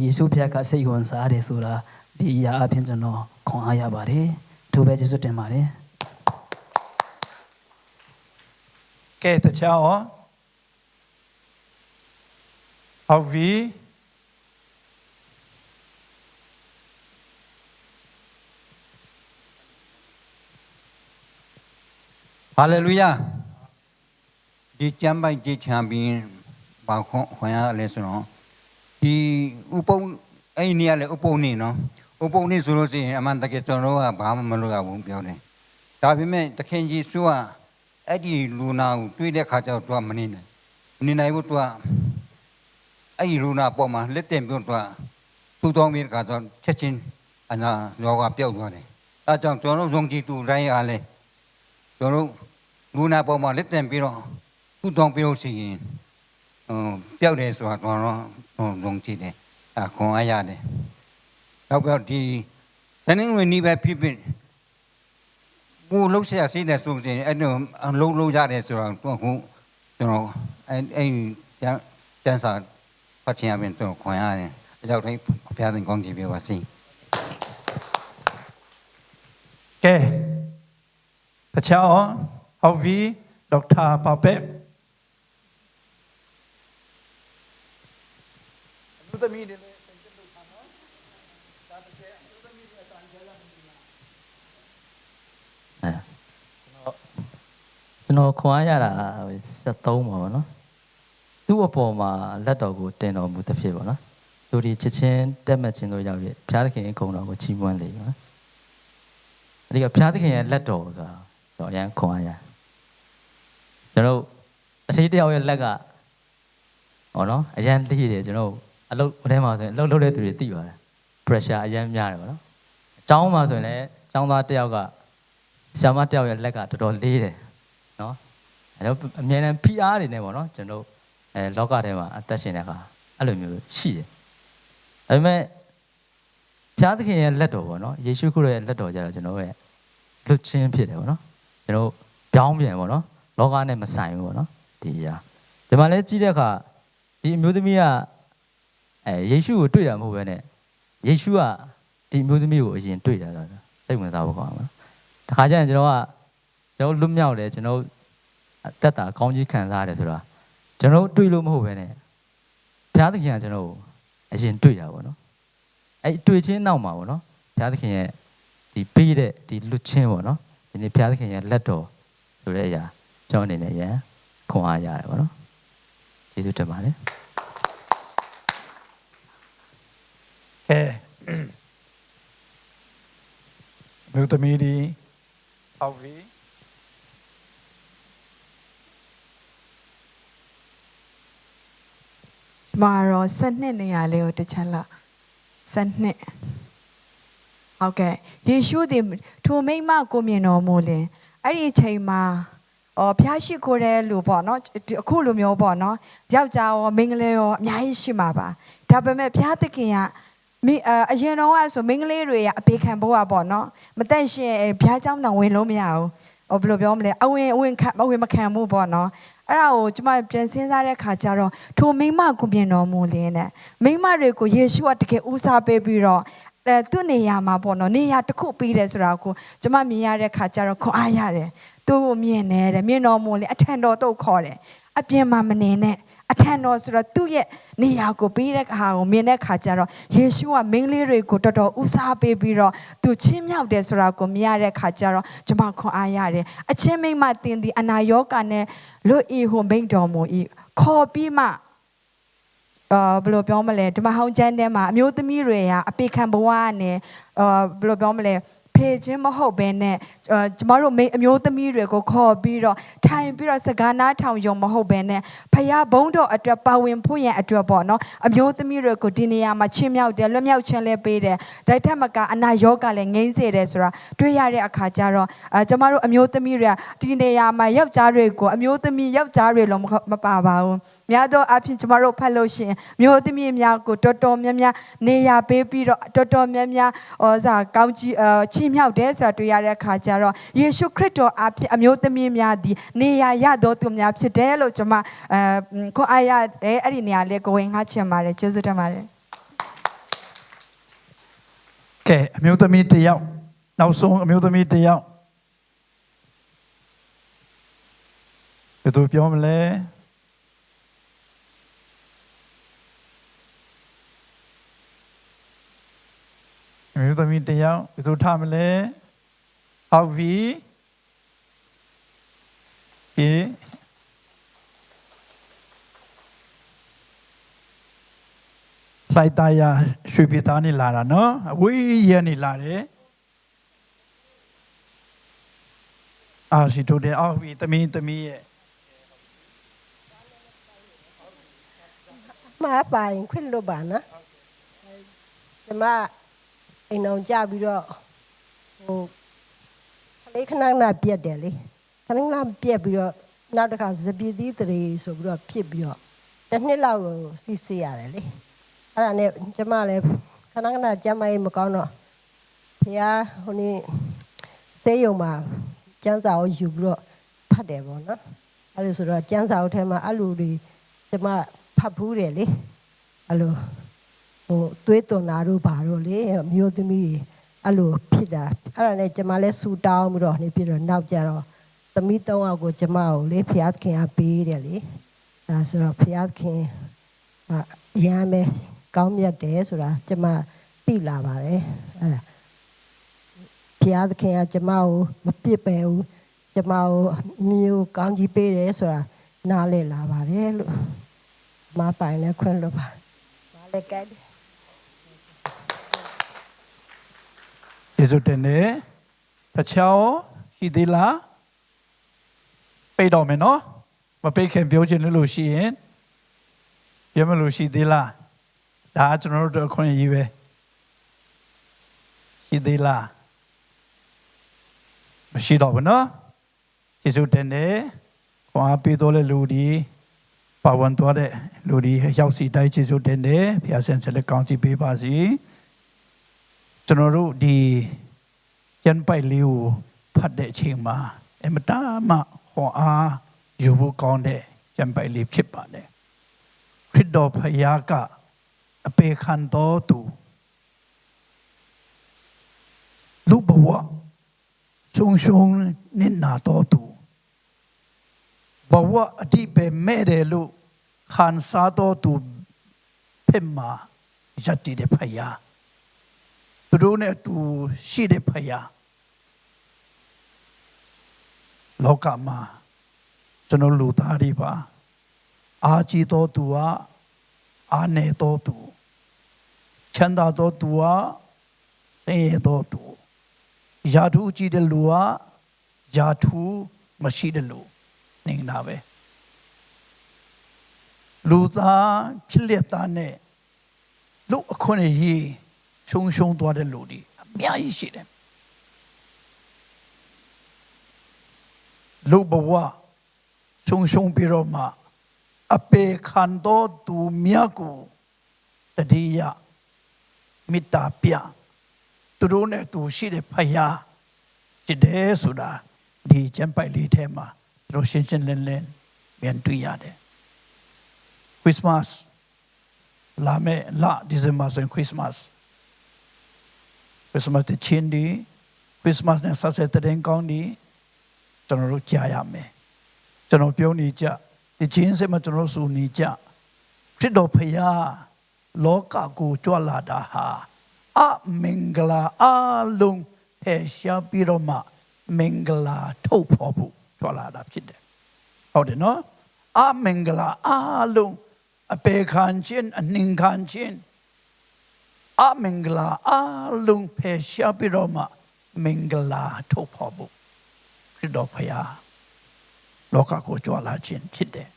ယေရှုဖះကစိတ်ဝင်စားတယ်ဆိုတာဒီအရာအပြင်ကျွန်တော်ခွန်အားရပါတယ်ထို့ပဲယေရှုတင်ပါတယ်ကဲတခြားရောဟုတ်ပြီဟာလေလုယာဒီကျမ်းပိုက်ကြီးချမ်းပြီးဘာခွန်ရလဲဆိုတော့ဒီဥပုံအဲ့နေရလေဥပုံနေနော်ဥပုံနေဆိုလို့ရှိရင်အမှန်တကယ်ကျွန်တော်ကဘာမှမလုပ်ရဘူးပြောတယ်ဒါပေမဲ့တခင်ကြီးဆိုကအဲ့ဒီလူနာကိုတွေ့တဲ့ခါကျတော့သူကမနေနိုင်ဘူးသူကအဲ့ဒီလူနာပေါ်မှာလက်တင်ပြီးတော့သူ့တော်မီကတော့ချက်ချင်းအနာရောဂါပျောက်သွားတယ်အဲကြောင့်ကျွန်တော်ယုံကြည်သူတိုင်းအားလဲကျွန်တော်လူနာပေါ်မှာလက်တင်ပြီးတော့သူ့တော်ပြီးလို့ရှိရင်ပျောက်တယ်ဆိုတာကျွန်တော်ယုံကြည်တယ်ခွန်အားရတယ်နောက်ပြီးဒီတနင်္ဂနွေနေ့ပဲဖြစ်ကိုလှုပ်ရှားစေးတယ်ဆိုရင်အဲ့တော့လုံးရတယ်ဆိုတော့အခုကျွန်တော်အဲ့ကျန်းစာဖတ်ချင်ရမယ်တော့ခွန်ရတယ်အကြောင်းတိုင်းဖျားတဲ့ကောင်းကြီးပြပါစေကဲတခြားရောဟုတ်ပြီဒေါက်တာပပက်လူသမီးတွေလည်းစိတ်ကြလို့ပါနော်ဒါတကယ်လူသမီးတွေအတန်ကြာလာမသိလားကျွန်တော်ခွန်အားရတာ73ပါပေါ့နော်သူ့အပေါ်မှာလက်တော်ကိုတင်တော်မူသဖြင့်ပေါ့နော်သူဒီချစ်ချင်းတက်မှတ်ခြင်းတို့ရောက်ပြီးဘုရားသခင်ရဲ့ဂုဏ်တော်ကိုချီးမွမ်းလေနော်အဓိကဘုရားသခင်ရဲ့လက်တော်ဆိုတာကျွန်တော်အရင်ခွန်အားရကျွန်တော်အထေးတယောက်ရဲ့လက်ကဟောနော်အရင်လေးတယ်ကျွန်တော်အလုပ်ထဲမှာဆိုရင်အလုပ်လုပ်တဲ့သူတွေသိပါတယ် pressure အရင်များတယ်ပေါ့နော်အကျောင်းမှာဆိုရင်လည်းကျောင်းသားတယောက်ကဆရာမတယောက်ရဲ့လက်ကတော်တော်လေးတယ်နော်အဲတော့အမြဲတမ်း PR တွေနဲ့ပေါ့နော်ကျွန်တော်လောကထဲမှာအသက်ရှင်တဲ့အခါအဲ့လိုမျိုးရှိတယ်ဒါပေမဲ့ဘုရားသခင်ရဲ့လက်တော်ပေါ့နော်ယေရှုခရစ်ရဲ့လက်တော်ကြတော့ကျွန်တော်ရဲ့လွတ်ချင်းဖြစ်တယ်ပေါ့နော်ကျွန်တော်ပြောင်းပြန်ပေါ့နော်လောကနဲ့မဆိုင်ဘူးပေါ့နော်ဒီမှာလဲကြည့်တဲ့အခါဒီအမျိုးသမီးကယေရှုကိုတွေ့တာမဟုတ်ဘဲနဲ့ယေရှုကဒီအမျိုးသမီးကိုအရင်တွေ့တာဆိုတော့စိတ်ဝင်စားဖို့ကောင်းပါနော်တခါကျရင်ကျွန်တော်လွတ်မြောက်တယ်ကျွန်တော်တက်တာကောင်းကြီးခံစားရတယ်ဆိုတော့ကျွန်တော်တွေ့လို့မဟုတ်ဘဲနဲ့ဘုရားသခင်ကကျွန်တော်အရင်တွေ့တာပေါ့နော် အဲ့တွေ့ချင်းနောက်မှာပေါ့နော်ဘုရားသခင်ရဲ့ဒီပေးတဲ့ဒီလွတ်ချင်းပေါ့နော်ဒီနေ့ဘုရားသခင်ရဲ့လက်တော်ဆိုတဲ့အရာကျွန်တော်အနေနဲ့ရန်ခွန်အားရတယ်ပေါ့နော်ကျေးဇူးတင်ပါတယ် ကဲမြို့သမီးဒီဟောက်ပြီ မာရော12နေရာလေးကိုတစ်ချက်လောက်12ဟုတ်ကဲ့ယေရှုသည်ထိုမိမကိုမြင်တော်မူလင်အဲ့ဒီအချိန်မှာဖျားရှိခိုးတဲ့လူပေါ့နော်အခုလိုမျိုးပေါ့နော်ယောက်ျားရောမိန်းကလေးရောအများကြီးရှိမှာပါဒါပေမဲ့ဘုရားသခင်ကအရင်တော့ဆိုမိန်းကလေးတွေကအပေခံဖို့อ่ะပေါ့နော်မတန့်ရှင်ဘုရားကျောင်းတောင်ဝင်လို့မရဘူးဘယ်လိုပြောမလဲအဝင်မခံဘူးပေါ့နော်အဲ့ဒါကိုကျွန်မပြန်စဉ်းစားတဲ့ခါကျတော့ထိုမိမကိုပြင်တော်မူလင်းတဲ့မိမတွေကိုယေရှုကတကယ်ဦးစားပေးပြီးတော့သူ့နေရာမှာပေါ့နော်နေရာတစ်ခုပြီးတယ်ဆိုတာကိုကျွန်မမြင်ရတဲ့ခါကျတော့ခွန်အားရတယ်သူ့ကိုမြင်တယ်မြင်တော်မူလင်းအထံတော်တို့ခေါ်တယ်အပြင်မှာမနေနဲ့အထံတော်ဆိုတော့သူ့ရဲ့နေရာကိုပြီးတဲ့အခါကိုမြင်တဲ့ခါကျတော့ယေရှုကမိန်းကလေးတွေကိုတော်တော်ဦးစားပေးပြီးတော့သူချင်းမြောက်တယ်ဆိုတာကိုမြင်ရတဲ့ခါကျတော့ကျွန်မခွန်အားရတယ်အချင်းမိန်းမတင်သည်အနာရောဂါနဲ့လွတ်ဤဟိုမိန့်တော်မူ၏ခေါ်ပြီးမှဘယ်လိုပြောမလဲဒီမှာဟောင်းကျမ်းထဲမှာအမျိုးသမီးတွေကအပေခံဘဝနဲ့ဘယ်လိုပြောမလဲဖေခြင်းမဟုတ်ဘဲနဲ့ကျမတို့အမျိုးသမီးတွေကိုခေါ်ပြီးတော့ထိုင်ပြီးတော့စကားနားထောင်ရုံမဟုတ်ဘဲနဲ့ဖယားဘုန်းတော်အတွက်ပါဝင်ဖို့ရန်အတွက်ပေါ့နော်အမျိုးသမီးတွေကိုဒီနေရာမှာချင်းမြောက်တယ်လွတ်မြောက်ခြင်းလည်းပေးတယ်ဒါထက်မကအနာရောဂါလည်းငြိမ်းစေတယ်ဆိုတာတွေ့ရတဲ့အခါကျတော့ကျမတို့အမျိုးသမီးတွေကဒီနေရာမှာယောက်ျားတွေကိုအမျိုးသမီးယောက်ျားတွေလုံးမပါပါဘူးများသောအားဖြင့်ကျမတို့ဖတ်လို့ရှိရင်မျိုးသမီးများကိုတော်တော်များများနေရာပေးပြီးတော့တော်တော်များများကောင်းကြီးချင်းမြောက်တယ်ဆိုတာတွေ့ရတဲ့အခါကျတော့ယေရှုခရစ်တော်အားဖြင့်အမျိုးသမီးများဒီနေရာရတော်သူများဖြစ်တယ်လို့ကျွန်မခွန်အားရတယ်အဲ့ဒီနေရာလေးကိုဝင်ငှချင်ပါတယ်ကျေးဇူးတင်ပါတယ်ကဲအမျိုးသမီးတစ်ယောက်နောက်ဆုံးအမျိုးသမီးတစ်ယောက်ဘယ်သူပြောမလဲအမျိုးသမီးတစ်ယောက်ဘယ်သူထားမလဲဟုတ်ပြီလိုက်သားရရွှေပြည်သားနေလာတာနော်အဝေးရနေလာတယ်ရှိတို့တယ်ဟုတ်ပြီသမီးရဲ့ မှားပိုင်ခွင့်လို့ပါနော်ဒီမှာအိမ်အောင်ကြပြီးတော့ခလေးခဏခဏပြက်တယ်လေခဏခဏပြက်ပြီးတော့နောက်တစ်ခါစပီသီးတရေဆိုပြီးတော့ဖြစ်ပြီးတော့တစ်နှစ်လောက်ကိုစီးစီးရတယ်လေအဲ့ဒါနဲ့ကျမလည်းခဏခဏကျမကြီးမကောင်းတော့ဖះဟိုနေ့ဆေးရုံမှာကျန်းစာကိုယူပြီးတော့ဖတ်တယ်ပေါ့နော်အဲ့လိုဆိုတော့ကျန်းစာအုပ်ထဲမှာအဲ့လိုတွေကျမဖတ်ဘူးတယ်လေအဲ့လိုသွေးသွန်တာတို့ဘာတို့လေမျိုးသမီးအဲ့လိုဖြစ်တာအဲ့ဒါနဲ့ကျမလည်းဆူတောင်းပြီးတော့နေပြီးတော့နောက်ကြတော့သမီး၃ယောက်ကိုကျမကိုလေဖျားခင်ကပေးတယ်လေဒါဆိုတော့ဖျားခင်ရမ်းပဲကောင်းမြတ်တယ်ဆိုတာကျမသိလာပါတယ်အဲ့ဒါဖျားခင်ကကျမကိုမပစ်ပယ်ဘူးကျမကိုမျိုးကောင်းကြီးပေးတယ်ဆိုတာနားလည်လာပါတယ်လို့မပိုင်နဲ့ခွင့်လို့ပါမလည်းကြိုက်ယေရှုတင်နေတချောင်းရှိသေးလားပိတ်တော့မယ်နော်မပိတ်ခင်ပြောချင်လို့ရှိရင်ပြောမလို့ရှိသေးလားဒါကျွန်တော်တို့အခွင့်အရေးပဲရှိသေးလားမရှိတော့ဘူးနော်ယေရှုတင်နေခွန်အားပေးတော်တဲ့လူဒီပါဝင်တော်တဲ့လူဒီရောက်စီတိုင်းယေရှုတင်နေဖျားဆင်ဆက်လက်ကောင်းချီးပေးပါစီကျွန်တော်တို့ဒီကျန်ပိုက်လေးကိုဖတ်တဲ့အချိန်မှာအမတမဟောအားယူဖို့ကောင်းတဲ့ကျန်ပိုက်လေးဖြစ်ပါတယ်ခရစ်တော်ဖယားကအပေခံတော်သူလူဘဝရှုံရှုံနစ်နာတော်သူဘဝအတိပဲမဲ့တယ်လို့ခံစားတော်သူဖြစ်မှာယက်တည်တဲ့ဖယား သူတို့နဲ့အတူရှိတဲ့ဖယားလောကမှာကျွန်တော်လူသားတွေပါအာကြီးတော်သူကအာနေတော်သူချမ်းသာတော်သူကဆင်းရဲတော်သူယာထုကြည့်တဲ့လူကယာထုမရှိတဲ့လူနေတာပဲလူသားဖြစ်လက်သားနဲ့လူအခွင့်အရေးရှုံးသွားတဲ့လူတွေအများကြီးရှိတယ်လူဘဝရှုံးပြီးတော့မှအပေခံတော်သူမြတ်ကိုတတိယမေတ္တာပြသူတို့နဲ့သူရှိတဲ့ဖယားจิตတယ်ဆိုတာဒီကျမ်းပိုက်လေးထဲမှာကျွန်တော်ရှင်းရှင်းလင်းလင်းပြန်တွေ့ရတယ်ခရစ်စမတ်လာမယ့်လဒီဇင်ဘာဆိုရင်ခရစ်စမတ်တဲ့ချင်းဒီခရစ်စမတ်နဲ့ဆက်ဆက်တဲ့ကောင်းဒီကျွန်တော်တို့ကြားရမယ်ကျွန်တော်ပြောနေကြဒီချင်းစမှာကျွန်တော်ဆိုနေကြခရစ်တော်ဖယားလောကကိုကြွလာတာဟာအမင်္ဂလာအလုံးဖယ်ရှားပြီးတော့မှမင်္ဂလာထုတ်ဖော်ဖို့ကြွလာတာဖြစ်တယ်ဟုတ်တယ်နော်အမင်္ဂလာအလုံးအပေခံခြင်းအနှင်ခံခြင်းအမင်္ဂလာအလုံးဖယ်ရှားပြီးတော့မှမင်္ဂလာထုတ်ဖော်ဖို့ခရစ်တော်ဖယားလောကကိုကြွလာခြင်းဖြစ်တယ်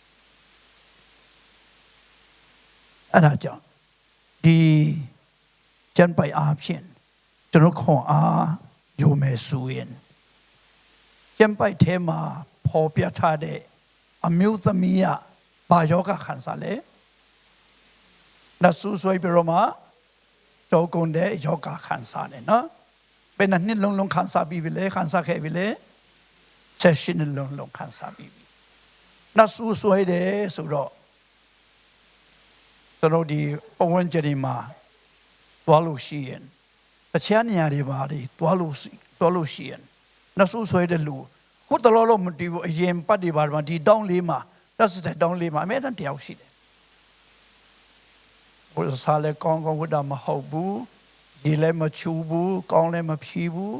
အဲ့ဒါကြောင့်ဒီကျမ်းပိုက်အားဖြင့်ကျွန်တော်ခွန်အားယူမယ်ဆိုရင်ကျမ်းပိုက်ထဲမှာပေါ်ပြထားတဲ့အမျိုးသမီးကဘာယောဂခံစားလဲနတ်ဆူဆွေးပြီးတော့မှတောကုန်တဲ့ယောဂခံစားတယ်နော်ဘယ်နှစ်လုံးခံစားပြီးပြီလဲခံစားခဲ့ပြီလဲဆက်ရှင်လုံးခံစားပြီးပြီနတ်ဆူဆွေးတယ်ဆိုတော့ကျွန်တော်ဒီပဝန်းကျင်မှာသွားလို့ရှိရင်တခြားနေရာတွေပါတွေသွားလို့ရှိရင်နတ်ဆူဆွဲတဲ့လူခုတလောလုံးမတီးဘူးအရင်ပတ်တွေပါဒီတောင်းလေးမှာတက်စတဲ့တောင်းလေးမှာအမဲတန်တယောက်ရှိတယ်ဘုရားဆာလေကောင်းဝတ်တာမဟုတ်ဘူးရေလည်းမချူဘူးကောင်းလည်းမဖြီးဘူး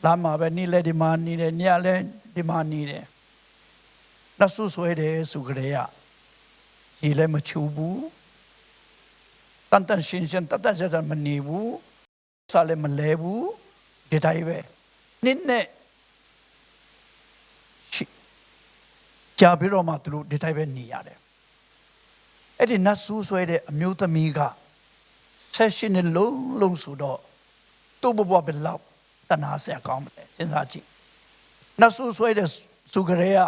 လာမှာပဲနေ့လည်းဒီမှာနေတယ်ညလည်းဒီမှာနေတယ်နတ်ဆူဆွဲတယ်ဆိုကြတဲ့ရေလည်းမချူဘူးတန်တန်ရှင်းရှင်းတတ်တတ်မနေဘူးစားလည်းမလဲဘူးဒီတိုင်းပဲနစ်နဲ့ကြာပြီးတော့မှသူတို့ဒီတိုင်းပဲနေရတယ်အဲ့ဒီနတ်ဆူးဆွဲတဲ့အမျိုးသမီးကဆက်ရှင်နဲ့လုံးဆိုတော့သူ့ဘဝဘယ်လောက်တနာစရာကောင်းမလဲစဉ်းစားကြည့်နတ်ဆူးဆွဲတဲ့စုကြရဲက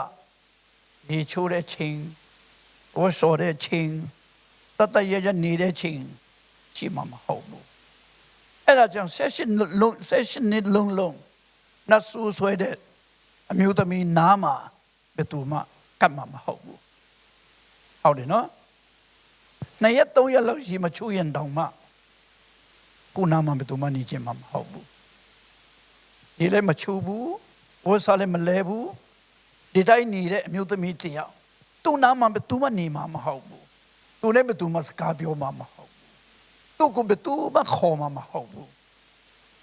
ဒီချိုးတဲ့ချင်းဝတ်စော်တဲ့ချင်းတရရနေတဲ့ချင်းရှိမှာမဟုတ်ဘူးအဲ့ဒါကြောင့်ဆက်ရှင်နဲ့လုံးနတ်ဆူဆွဲတဲ့အမျိုးသမီးနားမှာဘယ်သူမှကတ်မှာမဟုတ်ဘူးဟုတ်တယ်နော်နှစ်ရက်သုံးရက်လောက်ရှိမချိုးရင်တောင်မှကိုနားမှာဘယ်သူမှနေခြင်းမှာမဟုတ်ဘူးဒီလည်းမချိုးဘူးဝတ်စားလည်းမလဲဘူးဒီတိုင်းနေတဲ့အမျိုးသမီးတယောက်သူ့နားမှာဘယ်သူမှနေမှာမဟုတ်ဘူးသူနဲ့ဘယ်သူမှစကားပြောမှာမဟုတ်ဘူးသူကိုဘယ်သူမှခေါ်မှာမဟုတ်ဘူး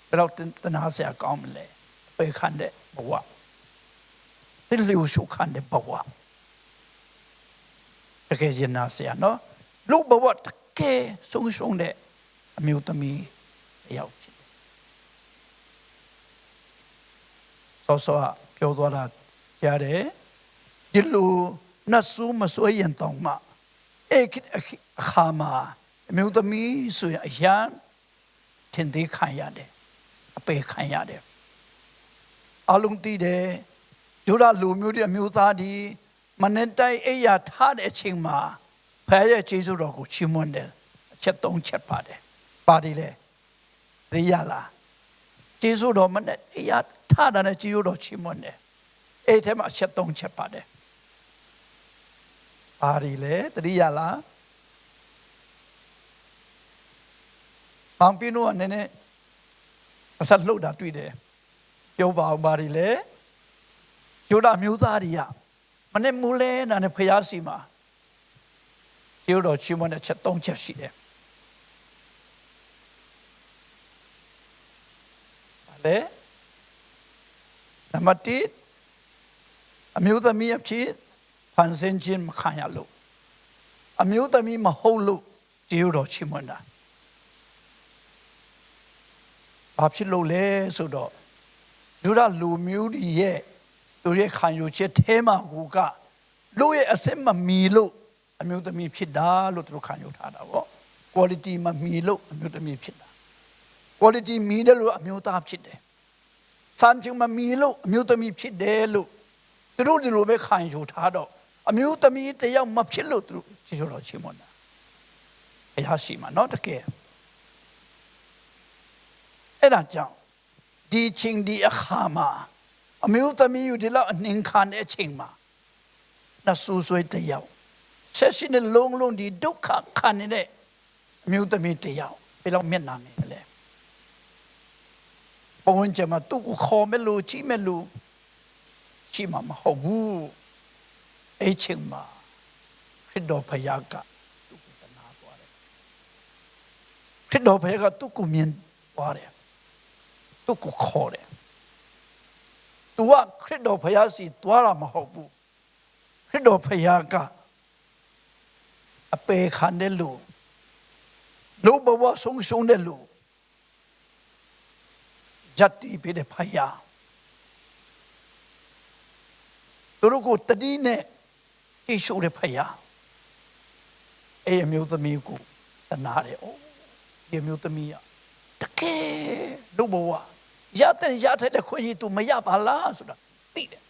ဘယ်တော့တနာစရာကောင်းမလဲပေခန့်တဲ့ဘဝဒီလျှို့ရှုခံတဲ့ဘဝတကယ်ရင်နာစရာနော်လူဘဝတကယ်ဆုံးတဲ့အမျိုးသမီးတယောက်ဖြစ်တယ်ဆောပြောသွားတာကြားတယ်ဒီလိုနတ်ဆူမဆွေးရင်တောင်မှအခါမှာအမျိုးသမီးဆိုရင်အရန်ထင်သေးခံရတယ်အပေခံရတယ်အလုံးတီးတယ်ဒုရလူမျိုးတွေအမျိုးသားဒီမနေ့တိုင်းအိယာထားတဲ့အချိန်မှာဖခင်ရဲ့ကျေးဇူးတော်ကိုချီးမွမ်းတယ်အချက်၃ချက်ပါတယ်ပါတယ်လေရိယာလာကျေးဇူးတော်မနေ့အိယာထားတဲ့ကျေးဇူးတော်ချီးမွမ်းတယ်အဲ့ထဲမှာအချက်၃ချက်ပါတယ်ပါတယ်လေတရိယာလာမောင်ပြင်းတို့ကနည်းနည်းအဆက်လှုပ်တာတွေ့တယ်ပြောပါအောင်ပါတယ်လေယုဒမျိုးသားတွေကမနေ့မူလဲနာနဲ့ဖျားစီမှာကျေးဇူးတော်ချီးမွမ်းတဲ့ချက်၃ချက်ရှိတယ် လေနံပါတ်1အမျိုးသမီးအဖြစ်ဖန်ဆင်းခြင်းမခံရလို့အမျိုးသမီးမဟုတ်လို့ကျေးဇူးတော်ချီးမွမ်းတာဘာဖြစ်လို့လဲဆိုတော့လူရလူမျိုးတွေရဲ့သူရဲ့ခံယူချက်အဲမှာကလူရဲ့အစစ်မမီလို့အမျိုးသမီးဖြစ်တာလို့သူတို့ခံယူထားတာပေါ့ quality မမီလို့အမျိုးသမီးဖြစ်တာ quality မီတယ်လို့အမျိုးသားဖြစ်တယ်စံချိန်မမီလို့အမျိုးသမီးဖြစ်တယ်လို့သူတို့ဒီလိုပဲခံယူထားတော့အမျိုးသမီးတယောက်မဖြစ်လို့သူတို့ကျေးဇူးတော်ချီးမွမ်းတာအရာရှိမှာနော်တကယ်အဲ့ဒါကြောင့်ဒီချင်းဒီအခါမှာအမျိုးသမီးယူဒီလောက်အနှင်ခံတဲ့အချိန်မှာနဆူဆွေးတယောက်ဆက်ရှင်တဲ့လုံးလုံးဒီဒုက္ခခံနေတဲ့အမျိုးသမီးတယောက်ဘယ်လောက်မျက်နှာနေလဲဘုန်းကြီးမတူကိုခေါ်မလို့ချီမလို့ရှိမှာမဟုတ်ဘူးအဲ့ချိန်မှာခရစ်တော်ဖယားကသူ့ကိုတနာသွားတယ်ခရစ်တော်ဖယားကသူ့ကိုမြင်သွားတယ်သူ့ကိုခေါ်တယ်သူကခရစ်တော်ဖယားစီသွားတာမဟုတ်ဘူးခရစ်တော်ဖယားကအပေခံတဲ့လူလူဘဝဆုံးရှုံးတဲ့လူဂျတ်တီပြတဲ့ဖယားသူတို့ကိုတတိနဲ့ကြည့်ရှုတဲ့ဖယားအဲ့အမျိုးသမီးကိုတနာတယ်။အိုးဒီအမျိုးသမီးကတကယ်လူဘဝရတဲ့ခွင့်ကြီး तू မရပါလားဆိုတာသိတယ်။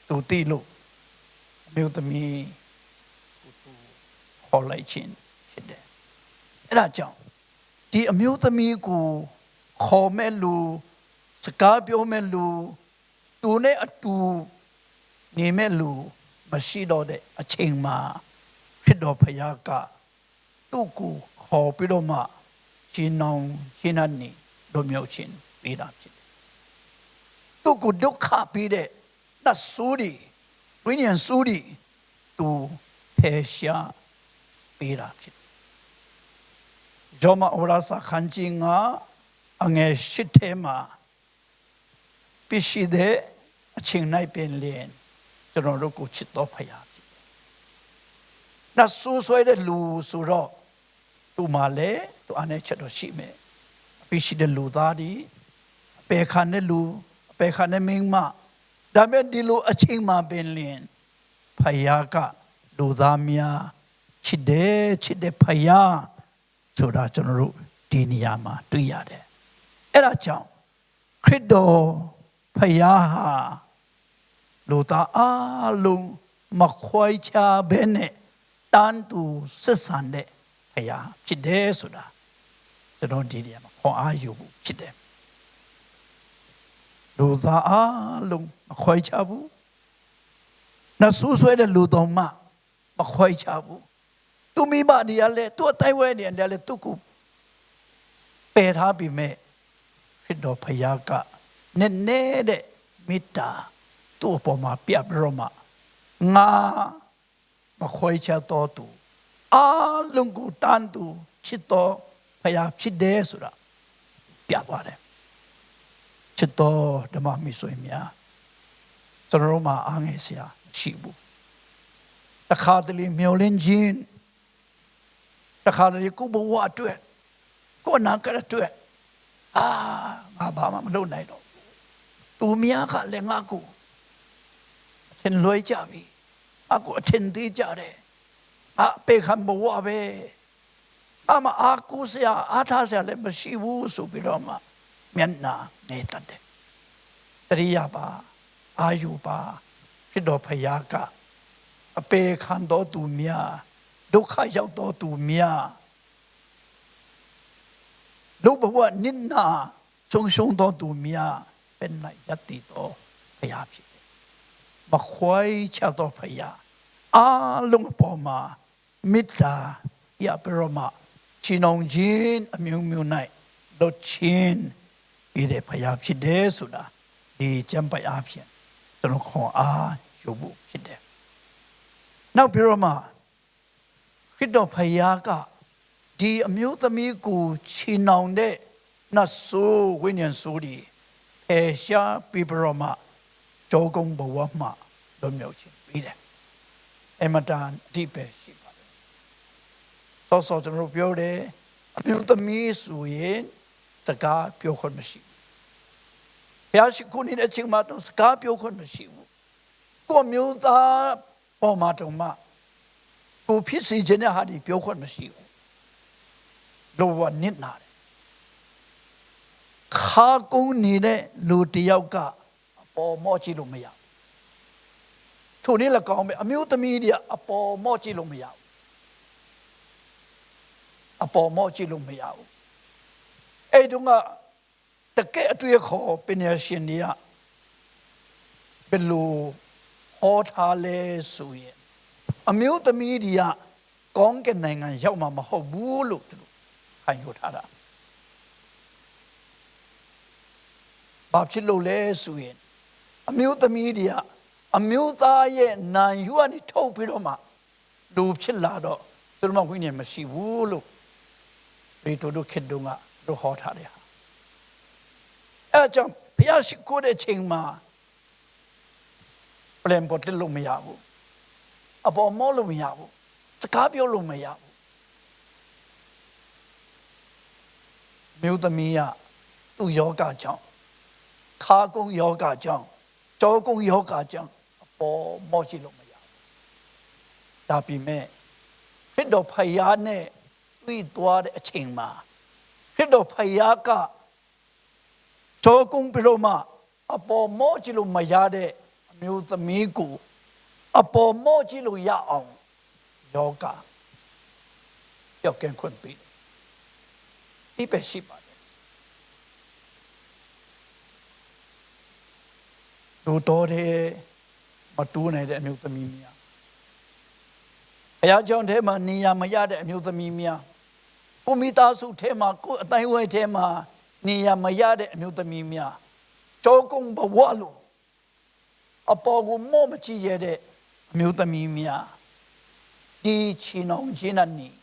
तू သိလို့အမျိုးသမီးကို तू ခေါ်လိုက်ခြင်းဖြစ်တယ်။အဲ့ဒါကြောင့်ဒီအမျိုးသမီးကိုခေါ်မဲ့လူစကားပြောမဲ့လူသူနဲ့အတူနေမဲ့လူမရှိတော့တဲ့အချိန်မှာဖြစ်တော်ဖယားကသူ့ကိုခေါ်ပြီးတော့မှရှင်းအောင်ရှင်းနေတို့မျိုးချင်းပေးတာဖြစ်တယ်သူ့ကိုဒုက္ခပေးတဲ့နတ်ဆိုးတွေဝိညာဉ်ဆိုးတွေသူဖယ်ရှားပေးတာဖြစ်တယ်ဂျောမဩရာစာခန်းကြီးကအငယ်ရှစ်ထဲမှာပြရှိတဲ့အချိန်၌ပင်လျင်ကျွန်တော်တို့ကိုချစ်တော်ဖယားဖြစ်တယ်။နောက်ဆိုးဆွဲတဲ့လူဆိုတော့သူမှလည်းသူအနေချက်တော့ရှိမယ်။ပြရှိတဲ့လူသားဒီအပေခံတဲ့လူအပေခံတဲ့မင်းမဒါပေမဲ့ဒီလိုအချိန်မှပင်လျင်ဖယားကလူသားများချစ်တဲ့ဖယားဆိုတာကျွန်တော်တို့ဒီနေရာမှာတွေ့ရတယ်။အဲ့ဒါကြောင့်ခရစ်တော်ဖယားဟာလူသားအလုံးမခွဲခြားဘဲနဲ့တန်တူဆက်ဆံတဲ့ဖယားဖြစ်တယ်ဆိုတာကျွန်တော်ဒီနေရာမှာခေါ်အားယူဖို့ဖြစ်တယ်လူသားအလုံးမခွဲခြားဘူးနဆူဆွဲတဲ့လူတော်မှမခွဲခြားဘူးသူမိမနေရလဲသူအတိုင်းဝဲနေရလဲသူကိုပယ်ထားပြီးမဲ့ဖြစ်တော်ဖယားကနေတဲ့မေတ္တာသူ့အပေါ်မှာပြပြီးတော့မှငါမခွဲခြားတော့သူအလုံးကိုတန်သူချစ်တော်ဖယားဖြစ်တယ်ဆိုတာပြသွားတယ်ချစ်တော်ဓမ္မမိတ်ဆွေများကျွန်တော်တို့မှာအားငယ်စရာရှိဘူးတခါတလေမျောလင်းခြင်းတခါတလေကိုဘဝအတွက်ကိုနာကရအတွက်ငါဘာမှမလုပ်နိုင်တော့သူများကလည်းငါ့ကိုအထင်လွဲကြပြီအကိုအထင်သေးကြတယ်ပေခံဘဝပဲမအားကိုးစရာအားထားစရာလည်းမရှိဘူးဆိုပြီးတော့မှမျက်နှာငယ်တတ်တယ်တရိယာပါအာယူပါဖြစ်တော်ဖယားကအပေခံတော်သူများဒုက္ခရောက်တော်သူများလူဘဝနစ်နာဆုံးတော်သူများเป็นไหนยัตติတော်ဖယားဖြစ်တယ်မခွဲခြားတော်ဖယားအားလုံးပေါ်မှာမေတ္တာရပရမချီနှောင်ခြင်းအမျိုးမျိုး၌လွတ်ချင်းပြီးတဲ့ဖယားဖြစ်တယ်ဆိုတာဒီကျမ်းပိုက်အားဖြင့်ကျွန်တော်ခွန်အားယူဖို့ဖြစ်တယ်နောက်ပြီးတော့မှခရစ်တော်ဖယားက ဒီအမျိုးသမီးကိုချီနှောင်တဲ့နတ်ဆိုးဝိညာဉ်ဆိုးဒီဖေရှားပြီးပြတော့မှဂျောကုန်းဘဝမှာလွတ်မြောက်ခြင်းပြီးတယ်အမတန်အဓိပ္ပာယ်ရှိပါတယ်ဆောဆောကျွန်တော်ပြောတယ်အမျိုးသမီးဆိုရင်စကားပြောခွင့်မရှိဘူးဘုရားရှိခိုးနေတဲ့အချိန်မှာတော့စကားပြောခွင့်မရှိဘူးကိုမျိုးသားပေါ်မှာတော့မှကိုဖြစ်စီခြင်းနဲ့ဟာဒီပြောခွင့်မရှိဘူးလောဘနစ်နာတယ်ခါကုန်းနေတဲ့လူတယောက်ကအပေါ်မော့ကြည့်လို့မရဘူးထိုနေ့လည်းကောင်းပဲအမျိုးသမီးတွေအပေါ်မော့ကြည့်လို့မရဘူးအပေါ်မော့ကြည့်လို့မရဘူးအဲ့တုန်းကတကယ်အတွေ့အခေါ်ပညာရှင်တွေကဘယ်လိုဟောထားလဲဆိုရင်အမျိုးသမီးတွေကကောင်းကင်နိုင်ငံရောက်မှာမဟုတ်ဘူးလို့သူတို့ခိုင်းထုတ်ထားတာဘာဖြစ်လို့လဲဆိုရင်အမျိုးသမီးတွေကအမျိုးသားရဲ့နာယူကနေထုတ်ပြီးတော့မှလူဖြစ်လာတော့သူတို့မှဝိညာဉ်မရှိဘူးလို့ဒီတို့ခေတ္တကတို့ဟောထားတယ်ဟာအဲကြောင့်ဘုရားရှိခိုးတဲ့ချိန်မှာplan ပေါ်တက်လို့မရဘူးအပေါ်မောလို့မရဘူးစကားပြောလို့မရဘူးမြို့သမီးကသူ့ယောဂကြောင့်ခါကုန်းယောဂကြောင့်ကြောကုန်းယောဂကြောင့်အပေါ်မောရှိလို့မရဘူးဒါပေမဲ့ခရစ်တော်ဖယားနဲ့တွေ့သွားတဲ့အချိန်မှာခရစ်တော်ဖယားကကြောကုန်းပြလို့မှအပေါ်မောရှိလို့မရတဲ့အမျိုးသမီးကိုအပေါ်မော့ကြည့်လို့ရအောင်ယောဂရောက်ကင်ခွင့်ပေးဒီပဲရှိပါတယ်တို့တော်တယ်မတူးနိုင်တဲ့အမျိုးသမီးများဘုရားကျောင်းထဲမှာနေရာမရတဲ့အမျိုးသမီးများကိုမိသားစုထဲမှာကိုအတိုင်းဝဲထဲမှာနေရာမရတဲ့အမျိုးသမီးများကြောကုန်းဘဝလို့အပေါ်ကိုမော့မကြည့်ရတဲ့အမျိုးသမီးများဒီချီနှောင်ခြင်းနဲ့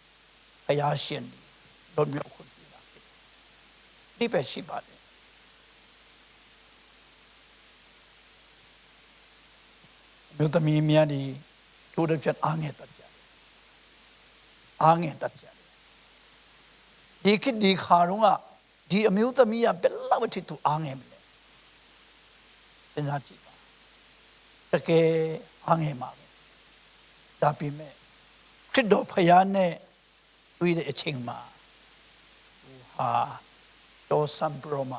ဘုရားရှင်လွတ်မြောက်ခွင့်ပြုတာဖြစ်ဒီပဲရှိပါတယ်အမျိုးသမီးများဒီတို့တစ်ချက်အားငယ်တတ်ကြတယ်အားငယ်တတ်ကြတယ်ဒီခေတ်ဒီခါတော့ဒီအမျိုးသမီးကဘယ်လောက်ထိသူအားငယ်မလဲစဉ်းစားကြည့်တကယ်အားငယ်မှာပဲဒါပေမဲ့ခရစ်တော်ဖယားနဲ့တွေ့တဲ့အချိန်မှာဟာတော်စံပရမ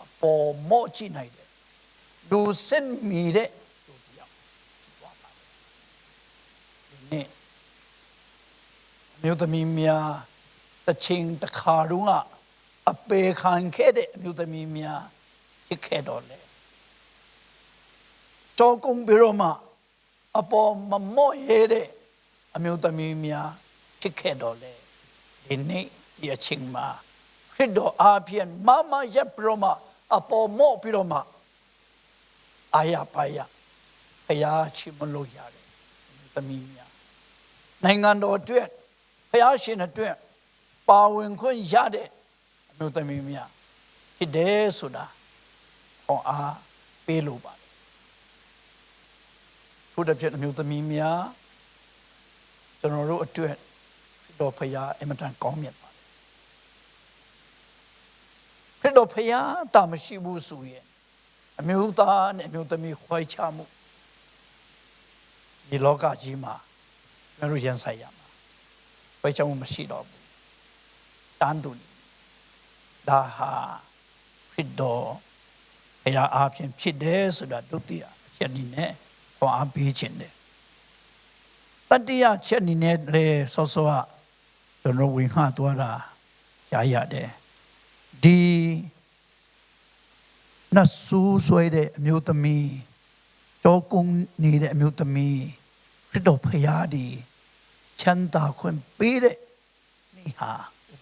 အပေါ်မော့ကြည့်နိုင်တယ်လူစင်မီတဲ့လူတယောက်ဖြစ်သွားပါတယ်ဒီနေ့အမျိုးသမီးများတစ်ချိန်တစ်ခါတော့အပေခံခဲ့တဲ့အမျိုးသမီးများဖြစ်ခဲ့တော့လေကြောကုန်းပြီးတော့မှအပေါ်မမော့ရတဲ့အမျိုးသမီးများဖြစ်ခဲ့တော့လေဒီနေ့ဒီအချိန်မှာခရစ်တော်အားဖြင့်မမရပ်ပြီးတော့မှအပေါ်မော့ပြီးတော့မှအာရပါရဘုရားချီးမွမ်းလို့ရတယ်အမျိုးသမီးများနိုင်ငံတော်အတွက်ဘုရားရှင်အတွက်ပါဝင်ခွင့်ရတဲ့အမျိုးသမီးများဖြစ်တယ်ဆိုတာဟောအားပေးလို့ပါထို့တစ်ဖြစ်အမျိုးသမီးများကျွန်တော်တို့အတွက်တော်ဖယားအမတန်ကောင်းမြတ်ပါတယ်ခရစ်တော်ဖယားတာမရှိဘူးဆိုရင်အမျိုးသားနဲ့အမျိုးသမီးခွဲခြားမှုဒီလောကကြီးမှာကျွန်တော်ရင်ဆိုင်ရမှာခွဲခြားမှုမရှိတော့ဘူးတန်တူဒါဟာခရစ်တော်ဖယားအားဖြင့်ဖြစ်တယ်ဆိုတာဒုတိယအချက်အနေနဲ့ဟောအားပေးခြင်းတယ်တတိယချက်အနေနဲ့လေဆောဆောကကျွန်တော်ဝင်ခါသွားတာရရတယ်ဒီနတ်ဆူဆွဲတဲ့အမျိုးသမီးကြောကုန်းနေတဲ့အမျိုးသမီးခရစ်တော်ဖယားဒီချမ်းသာခွင့်ပေးတဲ့နေဟာ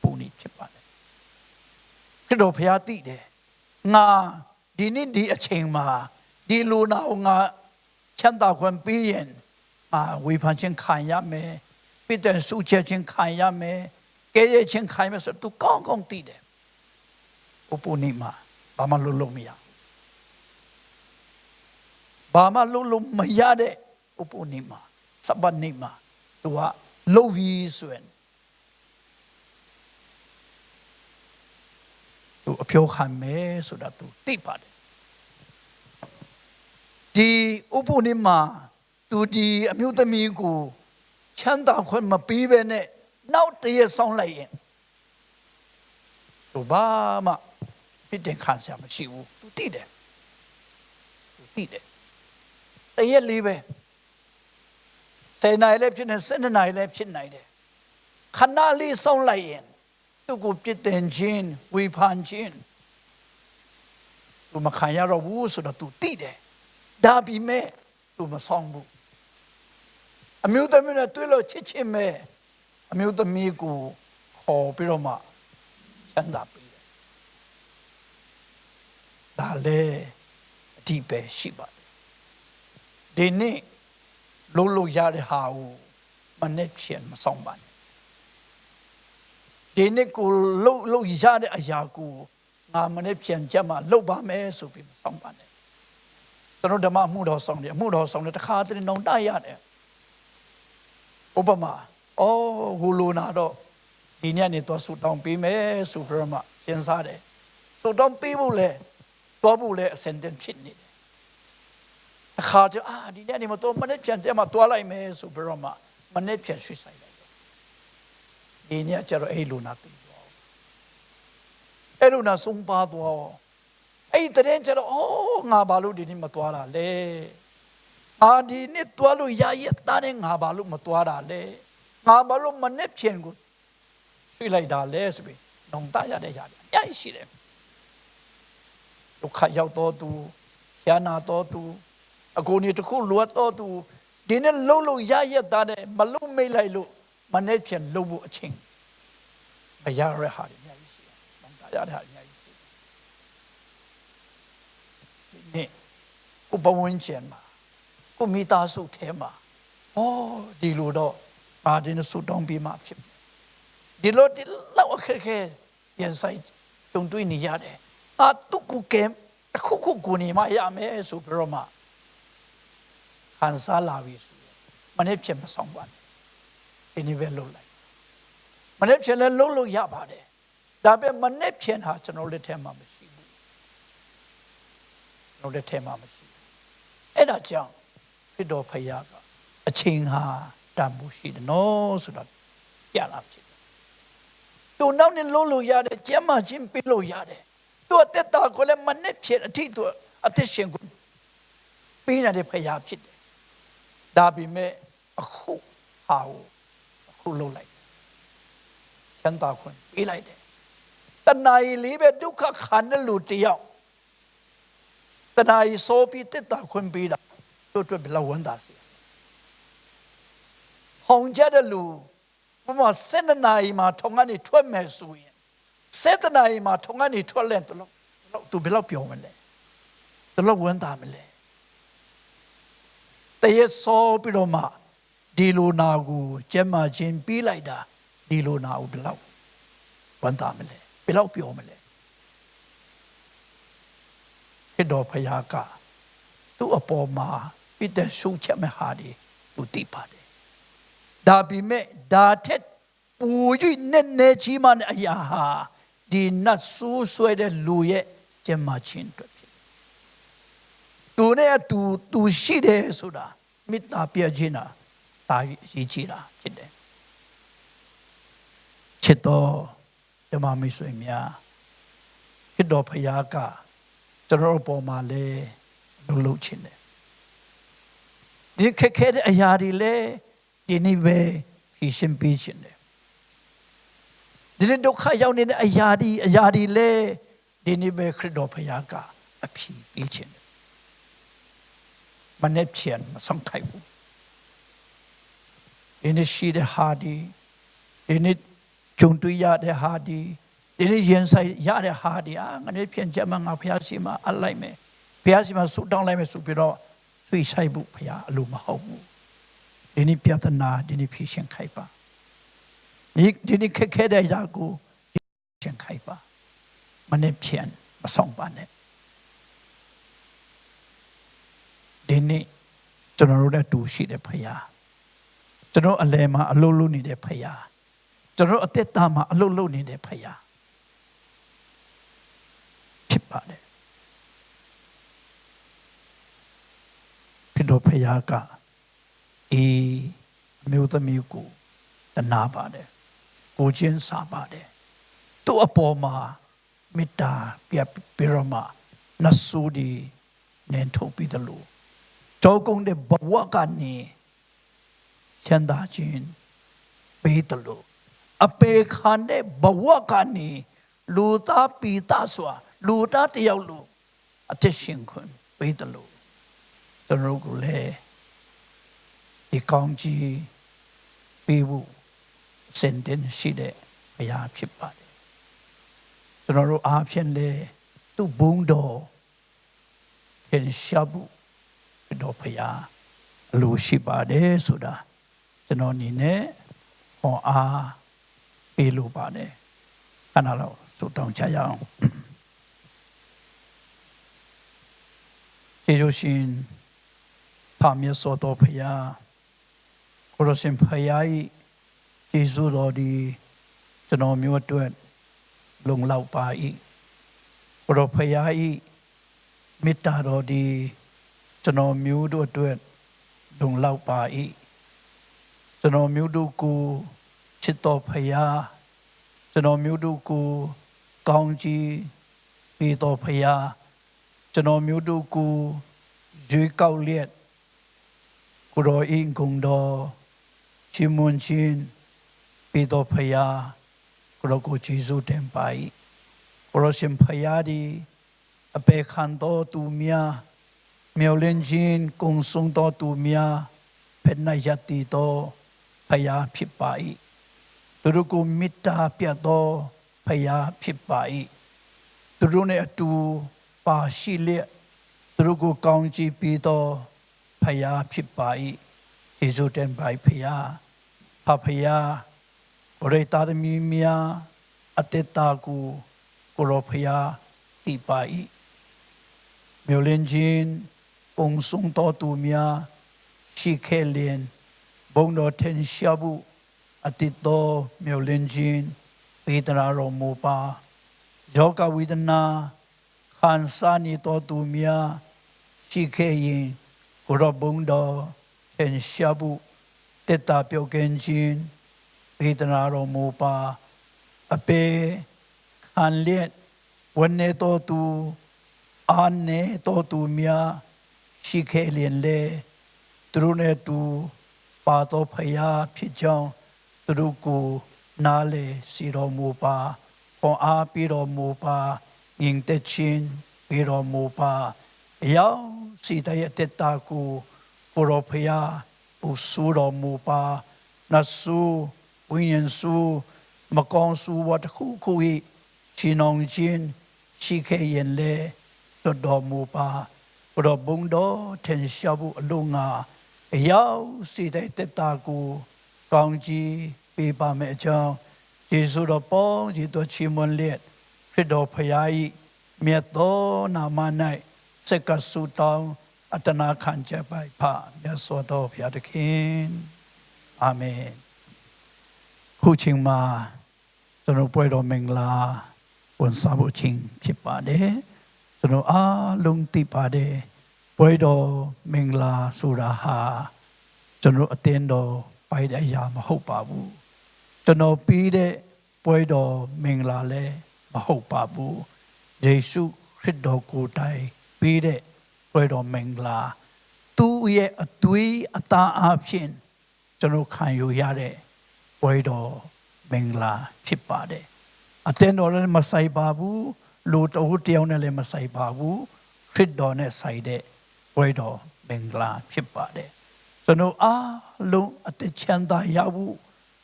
ပုံနေဖြစ်ပါတယ်ခရစ်တော်ဖယားသိတယ်ငါဒီနေ့ဒီအချိန်မှာဒီလူနာကိုငါချမ်းသာခွင့်ပေးရင်ဝေဖန်ခြင်းခံရမယ်ပိတ္တဆုချက်ခြင်းခံရမယ် ကဲရဲ့ချင်းခိုင်းမယ်ဆိုသူကောင်းကောင်းသိတယ်ဥပုနိမဘာမှလုပ်မရဘာမှလုပ်မရတဲ့ဥပုနိမစပ္ပနိမသူကလှုပ်ပြီးဆိုရင်သူအပြောခံမယ်ဆိုတာသူသိပါတယ်ဒီဥပုနိမသူဒီအမျိုးသမီးကိုချမ်းသာခွင့်မပေးဘဲနဲ့နောက်တရက်ဆောင်လိုက်ရင်သူဘာမှပြစ်တင်ခံစရာမရှိဘူးသူသိတယ်တရက်လေးပဲ10 နာရီလည်းဖြစ်နေ12 နာရီလည်းဖြစ်နိုင်တယ်ခဏလေးဆောင်လိုက်ရင်သူကိုပြစ်တင်ခြင်းဝေဖန်ခြင်းသူမခံရတော့ဘူးဆိုတော့သူသိတယ်ဒါပေမဲ့သူမဆောင်ဘူးအမျိုးသမီးနဲ့တွေ့လို့ချစ်ချင်မဲ့အမျိုးသမီးကိုခေါ်ပြီးတော့မှချမ်းသာပေးတယ်ဒါလည်းအတိပဲရှိပါတယ်ဒီနေ့လို့ရတဲ့ဟာကိုမနဲ့ချင်မဆောင်ပါနဲ့ဒီနေ့ကိုလို့ရတဲ့အရာကိုငါမနဲ့ချင်ကြမှာလုပ်ပါမယ်ဆိုပြီးမဆောင်ပါနဲ့ကျွန်တော်ဓမ္မမှုတော်ဆောင်တယ်အမှုတော်ဆောင်တယ်တခါတည်းနှုံတရတယ်ဥပမာဟိုလိုနာတော့ဒီညနေတော့ဆူတောင်းပေးမယ်ဆိုပြီးတော့မှစဉ်းစားတယ်ဆူတောင်းပေးဖို့လဲတော့ဖို့လဲအစင်တန်ဖြစ်နေတယ်အခါကျဒီညနေမတော့မနေ့ပြန်တက်မှတွားလိုက်မယ်ဆိုပြီးတော့မှမနေ့ပြန်ရွှေ့ဆိုင်လိုက်တယ်ဒီညကျတော့အဲ့လိုနာပြီးတော့အဲ့လိုနာဆုံးပါတော့အဲ့တရင်ကျတော့ငါဘာလို့ဒီနေ့မတွားတာလဲဒီနေ့တွားလို့ရရဲ့တားနဲ့ငါဘာလို့မတွားတာလဲငါဘာလို့မနေ့ပြန်ကိုရွှေ့လိုက်တာလဲဆိုပြီးနှုံတရတဲ့ຢာအများကြီးရှိတယ်ဒုက္ခရောက်တော့သူယာနာတော့သူအကိုနေတခုလွတ်တော့သူဒီနေ့လုံးရရဲ့တားနဲ့မလုံးမိတ်လိုက်လို့မနေ့ပြန်လုံးဖို့အချင်းမရရဟာအများကြီးရှိတယ်နှုံတရတဲ့ဟာအများကြီးရှိတယ်ဒီနေ့ဥပဝန်းကျင်မှာကိုမိသားစုထဲမှာဒီလိုတော့ဒီနေ့ဆူတောင်းပြီးမှဖြစ်ဒီလောက်အခက်ခဲပြန်ဆိုင်ကြုံတွေ့နေရတယ်တုတ်ကူကဲအခုကိုနေမှရမယ်ဆိုပြီးတော့မှဟန်စားလာပြီဆိုမနေ့ဖြစ်မဆောင်ပါနဲ့ဒီနေ့ပဲလုပ်လိုက်မနေ့ဖြစ်လဲလုပ်လို့ရပါတယ်ဒါပေမဲ့မနေ့ဖြစ်ဟာကျွန်တော်လက်ထဲမှာမရှိဘူးကျွန်တော်လက်ထဲမှာမရှိဘူးအဲ့ဒါကြောင့်ဖြစ်တော်ဖရာကအချိန်ဟာတန်ဖိုးရှိတယ်နော်ဆိုတော့ပြလာဖြစ်တယ်သူနောက်နဲ့လုံးလို့ရတယ်ကျမ်းမာခြင်းပြလို့ရတယ်သူအသက်တာကိုလည်းမနဲ့ဖြစ်အထိသူအသက်ရှင်ကိုပေးနေတဲ့ဖရာဖြစ်တယ်ဒါပေမဲ့အခုဟာကိုအခုလုံးလိုက်ချမ်းသာခွင့်ပေးလိုက်တယ်တဏှာကြီးလေးပဲဒုက္ခခံတဲ့လူတယောက်တဏှာကြီးဆိုပြီးတက်တာခွင့်ပေးတာတို့ဘယ်လောက်ဝန်တာစီဟောင်ကြတဲ့လူဘမ7 နာရီမှာထုံကနေထွက်မယ်ဆိုရင်7 နာရီမှာထုံကနေထွက်လဲတော့သူဘယ်လောက်ပြောမလဲဘယ်လောက်ဝန်တာမလဲတရဆောပြီးတော့မှဒီလိုနာကိုကျမချင်းပြီးလိုက်တာဒီလိုနာကိုဘယ်လောက်ဝန်တာမလဲဘယ်လောက်ပြောမလဲခေတော်ဖယားကသူ့အပေါ်မှာပြည့်တဲ့ရှုံးချက်မဲ့ဟာဒီသူသိပါတယ်ဒါပေမဲ့ဒါထက်ပူ၍နဲ့ကြီးမှအရာဟာဒီနတ်ဆိုးဆွဲတဲ့လူရဲ့ကျမချင်းတွေ့ဖြစ်သူနဲ့သူရှိတယ်ဆိုတာမေတ္တာပြခြင်းတာဒါရည်ကြီးတာဖြစ်တယ်ချစ်တော်ဓမ္မမိတ်ဆွေများခေတော်ဖယားကကျွန်တော်ပေါ်မှာလဲလှုပ်ခြင်းတယ်ဒီခက်ခဲတဲ့အရာတွေလဲဒီနေ့ပဲဖြေရှင်းပေးခြင်းတယ်ဒီဒုက္ခရောက်နေတဲ့အရာတွေလဲဒီနေ့ပဲခရစ်တော်ဖယားကအဖြေပေးခြင်းတယ်မနေ့ပြန်မဆောင်ခိုက်ဘူးဒီနေ့ရှိတဲ့ဟာဒီနေ့ကြုံတွေ့ရတဲ့ဟာဒီနေ့ရင်ဆိုင်ရတဲ့ဟာဒီငါနေ့ပြန်ကြမှာငါဖယားရှိမှအလိုက်မယ်ဖယားရှိမှဆူတောင်းလိုက်မယ်ဆိုပြီးတော့ဆွေဆိုင်ဖို့ဖယားအလိုမဟုတ်ဘူးဒီနေ့ပြဿနာဒီနေ့ဖြေရှင်းခိုက်ပါည ဒီနေ့ခက်ခဲတဲ့အရာကိုရှင်ခိုက်ပါမနဲ့ဖြန်မဆောင်ပါနဲ့ဒီနေ့ကျွန်တော်တို့နဲ့တူရှိတဲ့ဖရာကျွန်တော်အလယ်မှာအလုပ်လုပ်နေတဲ့ဖရာကျွန်တော်အသက်တာမှာအလုပ်လုပ်နေတဲ့ဖရာဖြစ်ပါတယ်ဖြစ်တော့ဖရာကအေးအမျိုးသမီးကိုတနာပါတယ်ကိုချင်းစားပါတယ်သူ့အပေါ်မှာမေတ္တာပြပြီးတော့မှနတ်ဆိုးဒီနင်ထုတ်ပြီးတယ်လို့ကြောကုန်းတဲ့ဘဝကနေချမ်းသာခြင်းပေးတယ်လို့အပေခံတဲ့ဘဝကနေလူသားပီတာစွာလူသားတယောက်လို့အသက်ရှင်ခွင့်ပေးတယ်လို့ကျွန်တော်ကိုလည်းဒီကောင်းကြီးပေးဖို့စင်တင်ရှိတဲ့အရာဖြစ်ပါတယ်ကျွန်တော်တို့အားဖြင့်လေသူ့ဘုံတော်ခင်ရှာဘူးတော့ဖရာအလိုရှိပါတယ်ဆိုတာကျွန်တော်အနေနဲ့ဟောအားပေးလိုပါတယ်ခဏလောက်ဆိုတောင်းချရအောင်ကျေးဇူးရှင်ဖာမြတ်စွာတော်ဖရာကိုရရှင်ဖရာဤကျေးဇူးတော်ဒီကျွန်တော်မျိုးအတွက်လုံလောက်ပါ၏ကိုရဖရာဤမေတ္တာတော်ဒီကျွန်တော်မျိုးတို့အတွက်လုံလောက်ပါ၏ကျွန်တော်မျိုးတို့ကိုချစ်တော်ဖရာကျွန်တော်မျိုးတို့ကိုကောင်းကြီးပေးတော်ဖရာကျွန်တော်မျိုးတို့ကိုရွေးကောက်လျက်ကိုရောအင်းကုန်တော်ချီးမွမ်းခြင်းပေးတော်ဖရာကိုရောကိုကျေးဇူးတင်ပါ၏ကိုရောရှင်ဖရာဒီအပေခံတော်သူများမြော်လင့်ခြင်းကုံဆုံးတော်သူများဖက်၌ယတ္တိတော်ဖရာဖြစ်ပါ၏သူတို့ကိုမေတ္တာပြတ်တော်ဖရာဖြစ်ပါ၏သူတို့နဲ့အတူပါရှိလျက်သူတို့ကိုကောင်းချီးပေးတော်ဖရာဖြစ်ပါ၏ယေရှုတင်ပါဖရာဖရာဘရိတာသမီးများအတ္တတာကိုကိုရောဖရာတည်ပါ၏မြော်လင့်ခြင်းပုံဆုံးတော်သူများရှိခဲလျင်ဘုံတော်ထင်ရှားဖို့အတ္တတော်မြော်လင့်ခြင်းပေးတရာတော်မူပါယောဂဝိဒနာခံစားနေတော်သူများရှိခဲရင်ကိုရောဘုံတော်ထင်ရှားဖို့တက်တာပြောကင်းခြင်းပေးတရာတော်မူပါအပေခံလျက်ဝနေတော်သူအာနေတော်သူများရှိခဲလျင်လေသူတို့နဲ့တူပါတော်ဖရာဖြစ်ကြောင်းသူတို့ကိုနားလေစီတော်မူပါဟောအားပြီးတော်မူပါငြိမ်သက်ခြင်းပြီးတော်မူပါအယောက်စီတရဲ့တက်တာကိုကိုရောဖရာပူဆူတော်မူပါနတ်ဆူဝိညာဉ်ဆူမကောင်းဆူဝတ်ခုခု၏ချီနှောင်ခြင်းရှိခဲရင်လေတော်မူပါဘုရားဘုံတော်ထင်ရှားဖို့အလို့ငါအရောက်စီတဲ့တက်တာကိုကောင်းကြီးပေးပါမယ်အကြောင်းယေရှုတော်ပေါင်းကြီးတော်ချီးမွမ်းလျက်ခရစ်တော်ဖရာ၏မြတ်သောနာမ၌စက္ကဆုတောင်းအတနာခံချက်ပိုက်ဖမြတ်စွာသောဘုရားသခင်အာမင်ခုချိန်မှာကျွန်တော်ပွဲတော်မင်္ဂလာဝန်ဆောင်ဖို့ချင်းဖြစ်ပါတယ်ကျွန်တော်အားလုံးသိပါတယ်ပွဲတော်မင်္ဂလာဆိုတာဟာကျွန်တော်အတင်းတော်ပိုက်တဲ့အရာမဟုတ်ပါဘူးကျွန်တော်ပြီးတဲ့ပွဲတော်မင်္ဂလာလည်းမဟုတ်ပါဘူးယေရှုခရစ်တော်ကိုယ်တိုင်ပြီးတဲ့ပွဲတော်မင်္ဂလာသူ့ရဲ့အသွေးအသားအဖြစ်ကျွန်တော်ခံယူရတဲ့ပွဲတော်မင်္ဂလာဖြစ်ပါတယ်အတင်းတော်လည်းမဆိုင်ပါဘူးလူတဦးတယောက်နဲ့လည်းမဆိုင်ပါဘူးခရစ်တော်နဲ့ဆိုင်တဲ့ပွဲတော်မင်္ဂလာဖြစ်ပါတယ်ကျွန်တော်အားလုံးအသက်ချမ်းသာရဖို့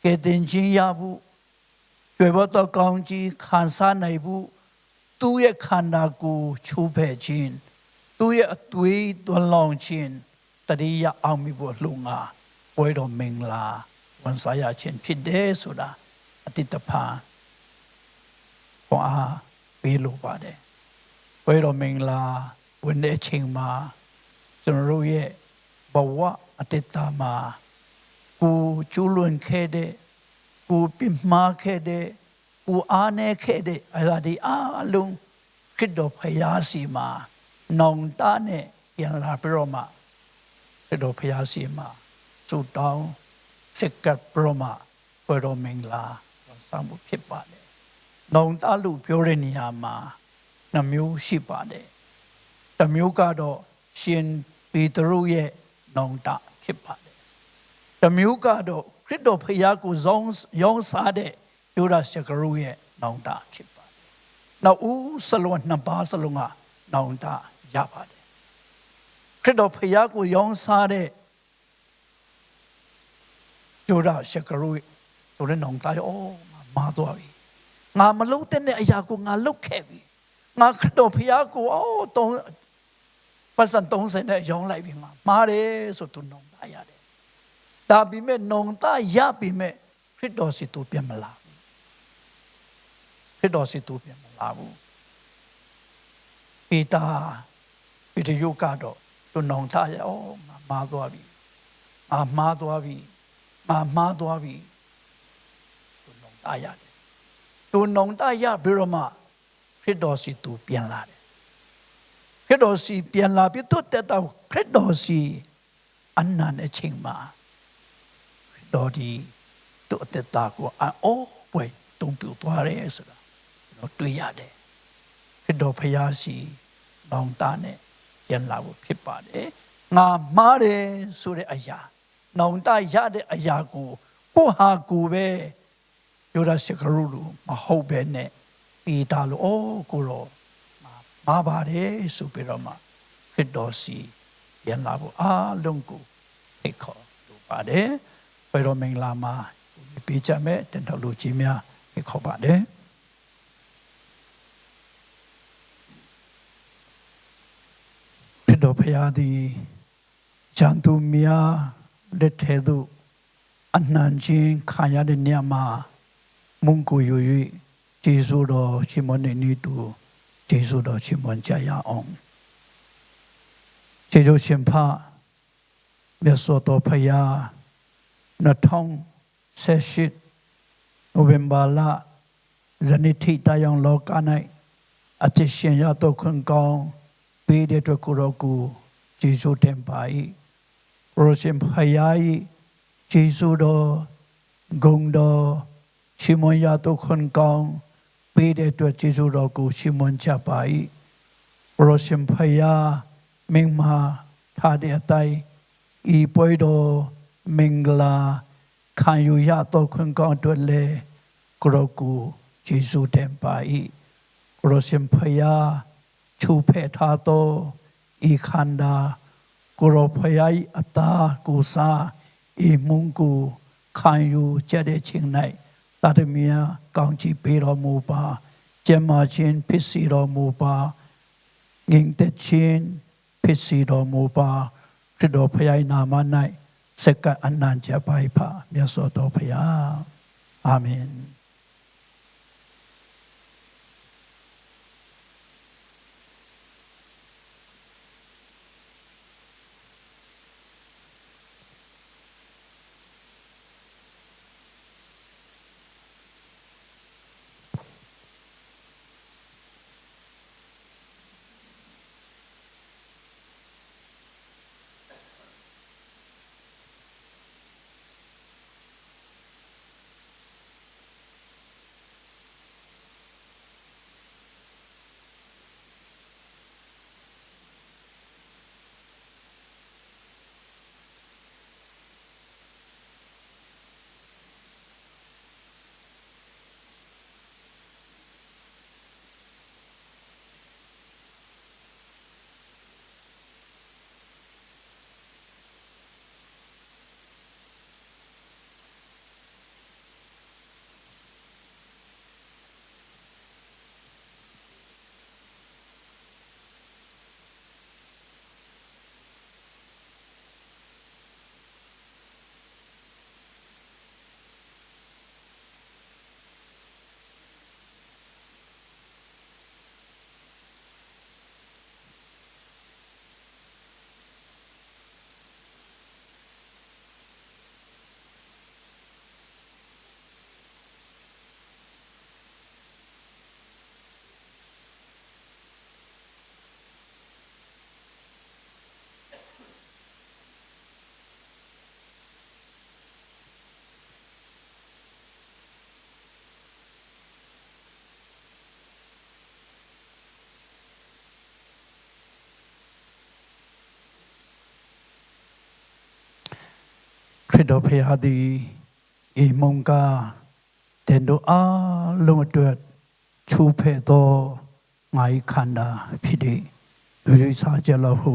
ကယ်တင်ခြင်းရဖို့ကြွယ်ဝသောကောင်းကြီးခံစားနိုင်ဖို့သူ့ရဲ့ခန္ဓာကိုယ်ချိုးဖဲ့ခြင်းသူ့ရဲ့အသွေးသွန်လောင်းခြင်းတတိယအောင်မိဖို့လှုံငါပွဲတော်မင်္ဂလာဝန်စားရခြင်းဖြစ်တယ်ဆိုတာ အတိတ်တဖန်ခွန်အားပေးလိုပါတယ်ဘွေတော်မင်္ဂလာဝင်တဲ့အချိန်မှာကျွန်တော်တို့ရဲ့ဘဝအတိတ်တာမှာကိုကျူးလွန်ခဲ့တဲ့ကိုပြစ်မှားခဲ့တဲ့ကိုအားနည်းခဲ့တဲ့အရာဒီအားလုံးခရစ်တော်ဖျားစီမှာနောင်တနဲ့ပြန်လာပြီးတော့မှခရစ်တော်ဖျားစီမှာသုတောင်းစက္ကပ်ပြတော့မှဘွေတော်မင်္ဂလာဆောင်မှုဖြစ်ပါတယ်နောင်တလို့ပြောတဲ့နေရာမှာနှမျိုးရှိပါတယ်တစ်မျိုးကတော့ရှင်ပေတရုရဲ့နောင်တဖြစ်ပါတယ်တစ်မျိုးကတော့ခရစ်တော်ဖျားကိုရောင်းစားတဲ့ယောဒရှကရုရဲ့နောင်တဖြစ်ပါတယ်နောက်ဦးစလုံးနှစ်ပါးစလုံးကနောင်တရပါတယ်ခရစ်တော်ဖျားကိုရောင်းစားတဲ့ယောဒရှကရုတို့လည်းနောင်တရောမာသွားပြီငါမလုပ်တဲ့အရာကိုငါလုပ်ခဲ့ပြီငါခရစ်တော်ဖျားကိုပတ်စံ30နဲ့ရောင်းလိုက်ပြီငါမှားတယ်ဆိုသူနောင်တရတယ်ဒါပေမဲ့နောင်တရပြီမဲ့ခရစ်တော်စီသူပြန်မလာဘူးခရစ်တော်စီသူပြန်မလာဘူးပေတရုကတော့သူနောင်တရငါမှားသွားပြီငါမှားသွားပြီသူနောင်တရတယ်သူနောင်တရပြီးတော့မှခရစ်တော်စီသူပြန်လာတယ်ခရစ်တော်စီပြန်လာပြီးတော့တက်တော့ခရစ်တော်စီအနန္တအချိန်မှာခရစ်တော်ဒီသူအသက်တာကိုအော်ပွဲတုံ့ပြသွားတယ်ဆိုတာကျွန်တော်တွေ့ရတယ်ခရစ်တော်ဖျားစီနောင်တနဲ့ပြန်လာဖို့ဖြစ်ပါတယ်ငါမှားတယ်ဆိုတဲ့အရာနောင်တရတဲ့အရာကိုကိုဟာကိုပဲယောဒရှကရုလိုမဟုတ်ပဲနဲ့ပေတာလို့ကိုတော့မှားပါတယ်ဆိုပြီးတော့မှခရစ်တော်စီပြန်လာဖို့အားလုံးကိုဖိတ်ခေါ်လိုပါတယ်ဘယ်တော့မင်္ဂလာမှာပေးကြမဲ့တန်တော်လူကြီးများဖိတ်ခေါ်ပါတယ်ခရစ်တော်ဖျားသည်ဂျန်သူများလက်ထဲသို့အနှံချင်းခံရတဲ့နေရာမှာမုန်ကိုယူ၍ကျေးဇူးတော်ချီးမွမ်းနေသူကျေးဇူးတော်ချီးမွမ်းကြရအောင်ကျေးဇူးရှင်ဖမြတ်စွာဘုရား2018နိုဝင်ဘာလဇနိထိတယောင်လောက၌အသက်ရှင်ရတော့ခွင့်ကောင်းပေးတဲ့အတွက်ကိုရောကိုကျေးဇူးတင်ပါ၏ဘုရားရှင်ဖယား၏ကျေးဇူးတော်ဂုဏ်တော်ချီးမွမ်းရတော့ခွင့်ကောင်းပေးတဲ့အတွက်ကျေးဇူးတော်ကိုချီးမွမ်းကြပါ၏ဘုရားရှင်ဖယားမင်္ဂမာထားတဲ့အတိုင်းဤပွဲတော်မင်္ဂလာခံယူရတော့ခွင့်ကောင်းအတွက်လည်းကိုရောကိုကျေးဇူးတင်ပါ၏ဘုရားရှင်ဖယားချူဖဲ့ထားသောဤခန္ဓာကိုရောဖယား၏အသားကိုစားဤမုန်းကိုခံယူကြတဲ့ချိန်၌သာတမန်ကောင်းချီးပေးတော်မူပါကျမ်းမာခြင်းဖြစ်စေတော်မူပါငြိမ်သက်ခြင်းဖြစ်စေတော်မူပါခရစ်တော်ဖခင်နာမ၌စက္ကအနန္တပါ၏ပါမြတ်စွာဘုရားအာမင် ရစ်တော်ဖရာသည်ဤမုန်ကားတင်တို့အားလုံးအတွက်ချိုးဖဲ့သောငါ၏ခန္ဓာဖြစ်သည်လူရိစားကြလောဟု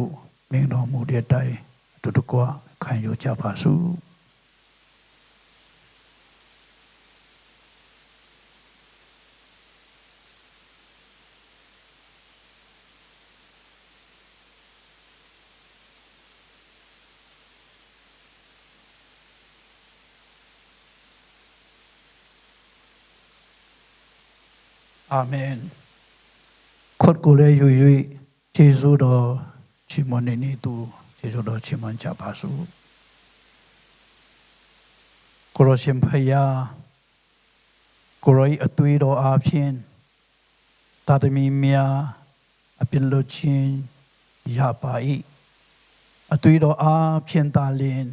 မင်းတော်မူတဲ့အတိုင်းအတူတကွခံယူကြပါစို့အာမင်ခွတ်ကိုလည်းယူ၍ယေရှုတော်ချီးမွမ်းနေသူယေရှုတော်ချီးမွမ်းကြပါစို့ကိုရရှင်ဖယားကိုရိုအသွေးတော်အားဖြင့်တာသမီများအပြစ်လွတ်ခြင်းရပါ၏အသွေးတော်အားဖြင့်တာလင်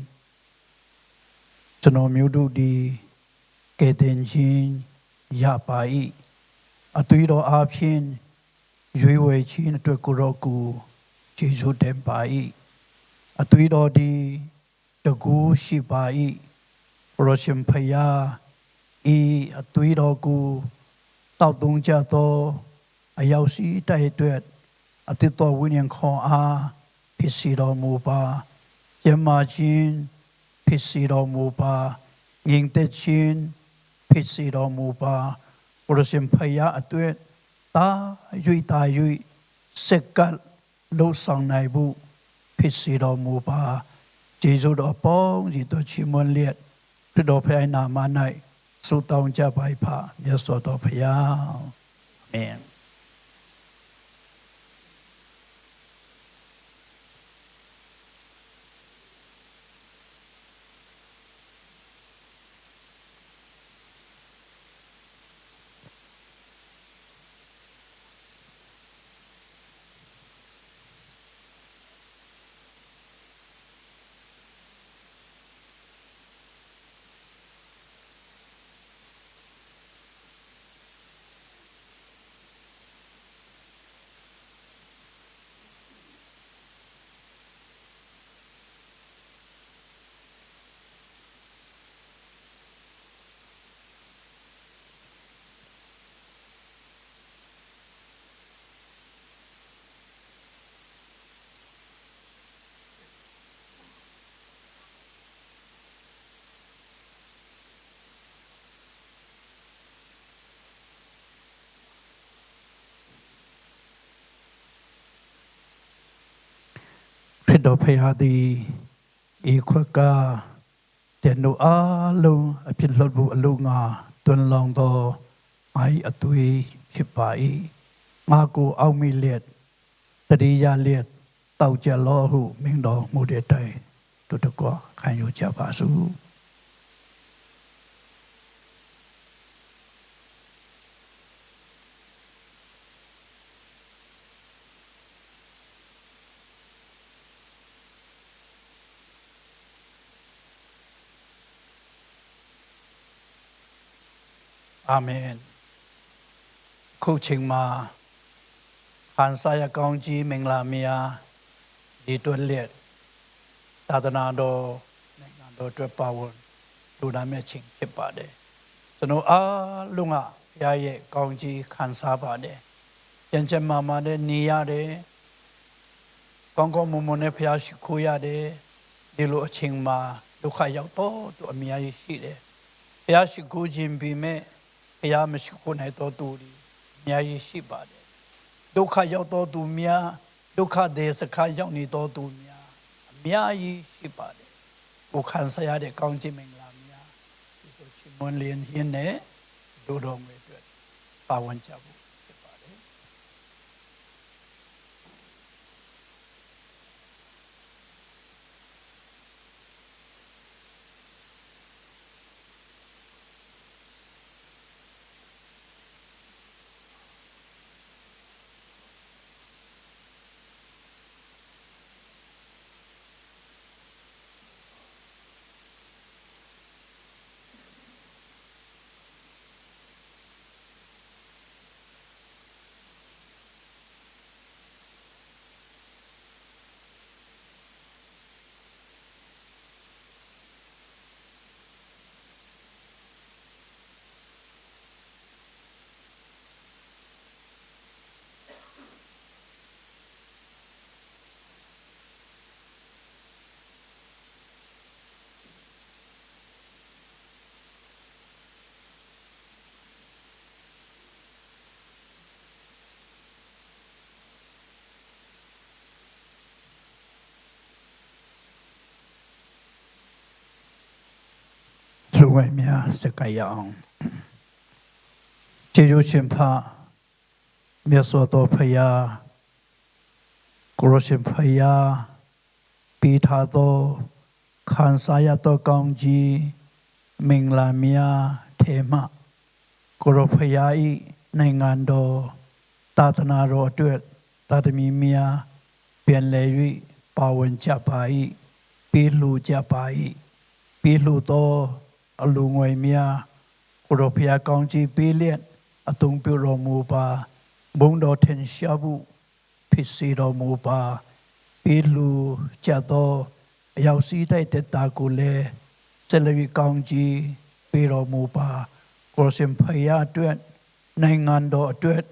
ကျွန်တော်မျိုးတို့ဒီကဲ့တင်ခြင်းရပါ၏အသွေးတော်အားဖြင့်ရွေးဝယ်ခြင်းအတွက်ကိုရောကိုယေရှုတင်ပါ၏အသွေးတော်ဒီတကူရှိပါ၏ပရရှင်ဖယားဤအသွေးတော်ကိုတောက်သုံးကြသောအရောက်စီတိုက်အတွက်အသစ်တော်ဝိညာဉ်ခေါ်အားဖြစ်စီတော်မူပါယမချင်းဖြစ်စီတော်မူပါငြိမ်သက်ခြင်းဖြစ်စီတော်မူပါပရရှင်ဖယားအတွက်တာ၍တာ၍စက္ကလုံဆောင်နိုင်ဖို့ဖြစ်စီတော်မူပါယေရှုတော်ပေါင်းဒီတော်ချီးမွမ်းလျက်ခရစ်တော်ဖခင်နာမ၌ဆုတောင်းကြပါ၏ဖမြတ်စွာသောဘုရားအာမင်ခရစ်တော်ဖခင်သည်ဤခွက်ကတဲ့နိုအားလုံးအဖြစ်လွတ်ဖို့အလို့ငါတွင်လောင်သောငါ၏အသွေးဖြစ်ပါ၏ငါကိုအောက်မိလျက်တတိယလျက်တောက်ကြလောဟုမင်းတော်မူတဲ့တိုင်တို့တကွခံယူကြပါစို့အာမင်ခုချိန်မှာဟန်ဆာယကောင်းကြီးမင်္ဂလာများဒီတွက်လက်သာသနာတော်နိုင်ငံတော်အတွက်ပါဝင်လူသားမြတ်ချင်းဖြစ်ပါတယ်ကျွန်တော်အားလုံးကဘုရားရဲ့ကောင်းကြီးခံစားပါတယ်ပြန်ချက်မာတဲ့နေရတယ်ကောင်းကောင်းမွန်မွန်နဲ့ဘုရားရှိခိုးရတယ်ဒီလိုအချိန်မှာဒုက္ခရောက်တော့သူအများကြီးရှိတယ်ဘုရားရှိခိုးခြင်းပြီးမဲ့ဘုရားမရှိခိုးနိုင်တော့သူတွေအများကြီးရှိပါတယ်ဒုက္ခရောက်တော့သူများဒုက္ခဒေစခါရောက်နေတော့သူများအများကြီးရှိပါတယ်ကိုခံစားရတဲ့ကောင်းခြင်းမင်္ဂလာများဒီလိုချီးမွမ်းလင်းရင်းနဲ့ဒုတော်ငွေအတွက်ပါဝင်ကြဖို့ဖြစ်ပါတယ် လူငယ်များစက္ကရအောင်ကျေးဇူးရှင်ဖမြတ်စွာသောဘုရားကိုရရှင်ဘုရားပေးထားသောခံစားရသောကောင်းကြီးမင်္ဂလာများထေမကိုရဘုရား၏နိုင်ငံတော်သာသနာတော်အတွက်သာသမီများပြန်လည်၍ပါဝင်ကြပါ၏ပေးလှူကြပါ၏ပေးလှူသောအလူငွေများကိုရဘုရားကောင်းကြီးပေးလျက်အသုံးပြုတော်မူပါဘုံတော်ထင်ရှားမှုဖြစ်စေတော်မူပါပေးလှူကြသောအရောက်စီးတဲ့တက်တာကိုလည်းဆက်လက်ကောင်းကြီးပေးတော်မူပါကိုရရှင်ဖယားအတွက်နိုင်ငံတော်အတွက်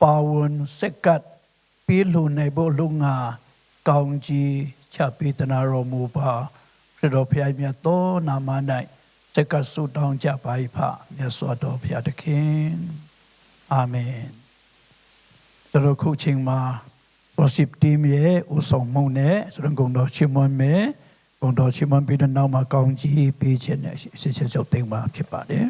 ပါဝင်စက္ကပ်ပေးလှူနိုင်ဖို့လုံငါကောင်းကြီးချပေးတနာတော်မူပါခရစ်တော်ဖျားမြတ်သောနာမ၌စက္ကပ်ဆုတောင်းကြပါ၏ဖမြတ်စွာတော်ဘုရားသခင်အာမင်ကျွန်တော်ခုချိန်မှာ worship team ရဲ့ဦးဆောင်မှုနဲ့ဆိုတော့ဂုဏ်တော်ချီးမွမ်းမယ်ဂုဏ်တော်ချီးမွမ်းပြီးတဲ့နောက်မှာကောင်းကြီးပေးခြင်းနဲ့အစစ်ချက်ချုပ်သိမ်းမှာဖြစ်ပါတယ်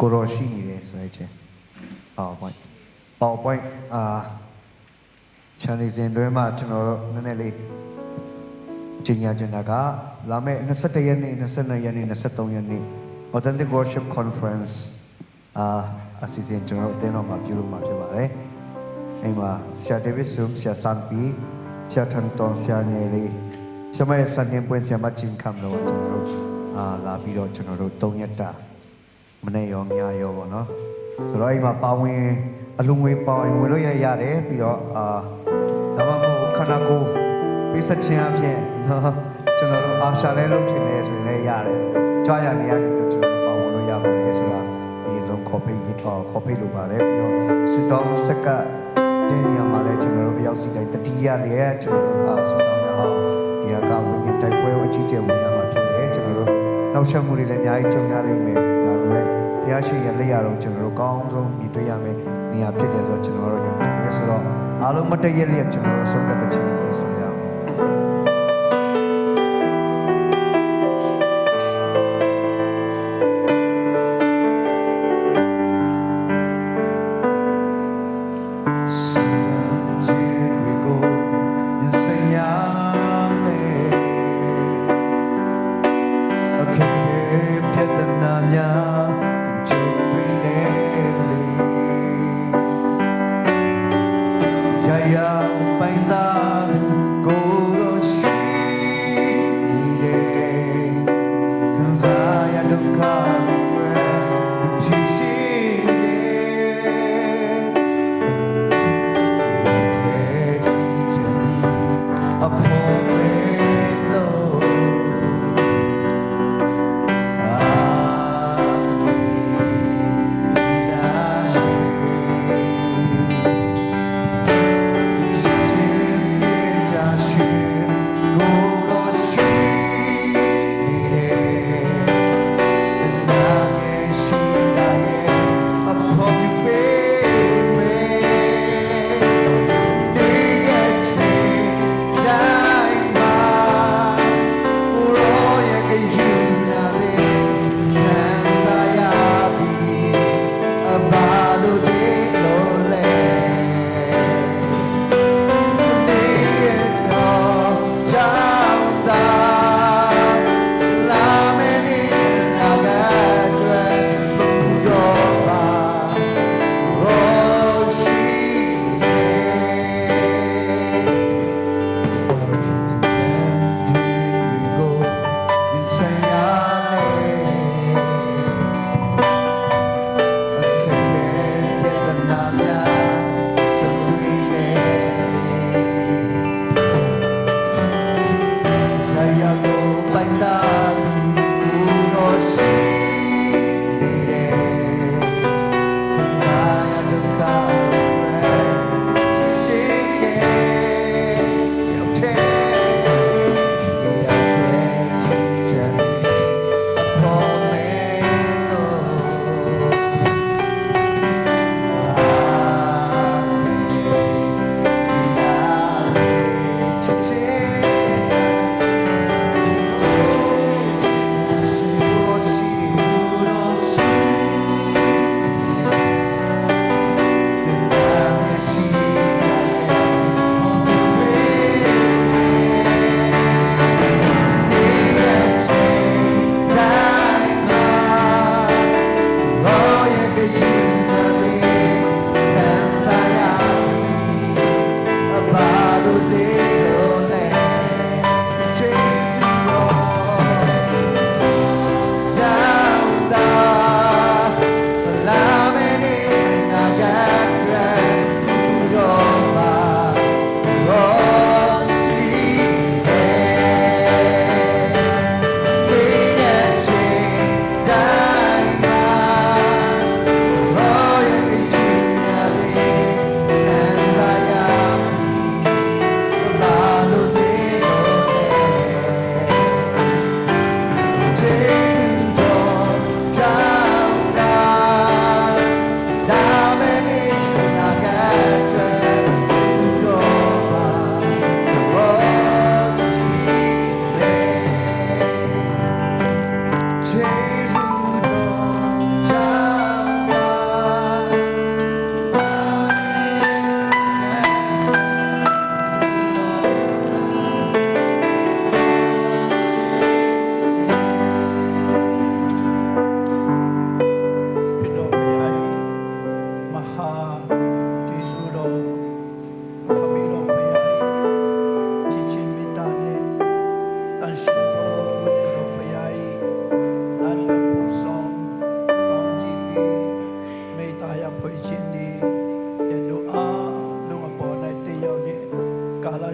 ကိုရောရှိနေတယ်ဆိုတဲ့ချင်းPowerPoint ချန်လေးစဉ်တွဲမှာကျွန်တော်တို့နည်းနည်းလေးကြီးညာချင်တာကလာမယ့်21ရက်နေ့22ရက်နေ့23ရက်နေ့ Authentic Worship Conference အစီအစဉ်ကျွန်တော်တို့အတင်းတော်မှာပြုလုပ်မှာဖြစ်ပါတယ်။အဲ့မှာဆရာဒေးဗစ်ဆူမ်ဆရာဆန်ပီဆရာထန်တွန်ဆရာနေလေးဆရာမရဲ့စံတင်ပွဲဆရာမချင်းကမ်လို့ကျွန်တော်တို့လာပြီးတော့ကျွန်တော်တို့3ရက်တာမနေ့ရောညရောပေါ့နော်ဆိုတော့အဲ့မှာပါဝင်အလူငွေပါဝင်လို့ရတယ်ပြီးတော့ဒါမှမဟုတ်ခန္ဓာကိုယ်ပေးဆက်ခြင်းအဖြစ်နော်ကျွန်တော်တို့အာရှာလဲလုပ်ထင်တယ်ဆိုရင်လည်းရတယ်ကြွားရနေရတယ်ပြီးတော့ကျွန်တော်တို့ပါဝင်လို့ရပါတယ်ဆိုတာဒီဆုံးခေါ်ဖိတ်လိုပါတယ်ပြီးတော့စတောင်းစက်ကတဲ့နေရာမှာလည်းကျွန်တော်တို့အရောက်စီတိုင်းတတိယလည်းကျွန်တော်တို့စတောင်းရအောင်ဒီကဝိညာဉ်တိုက်ပွဲအကြီးကျယ်ဝင်ရမှာဖြစ်တယ်ကျွန်တော်တို့နောက်ဆက်မှုတွေလည်းအများကြီးကြုံရလိမ့်မယ်ဒါပေမဲ့တရားရှိရင်လက်ရတော့ကျွန်တော်တို့ကောင်းဆုံးမြင်တွေ့ရမယ်နေရာဖြစ်တယ်ဆိုတော့ကျွန်တော်တို့ယုံကြည်တယ်ဆိုတော့အားလုံးမတည့်ရလျက်ကျွန်တော်တို့ဆုံးဖြတ်တဲ့ခြင်းတွေဆိုရအောင်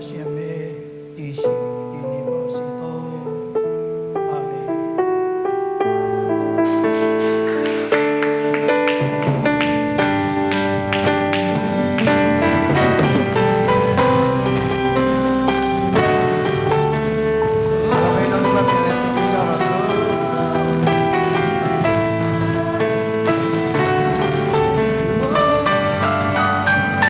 ရှင်မေတည်ရှိ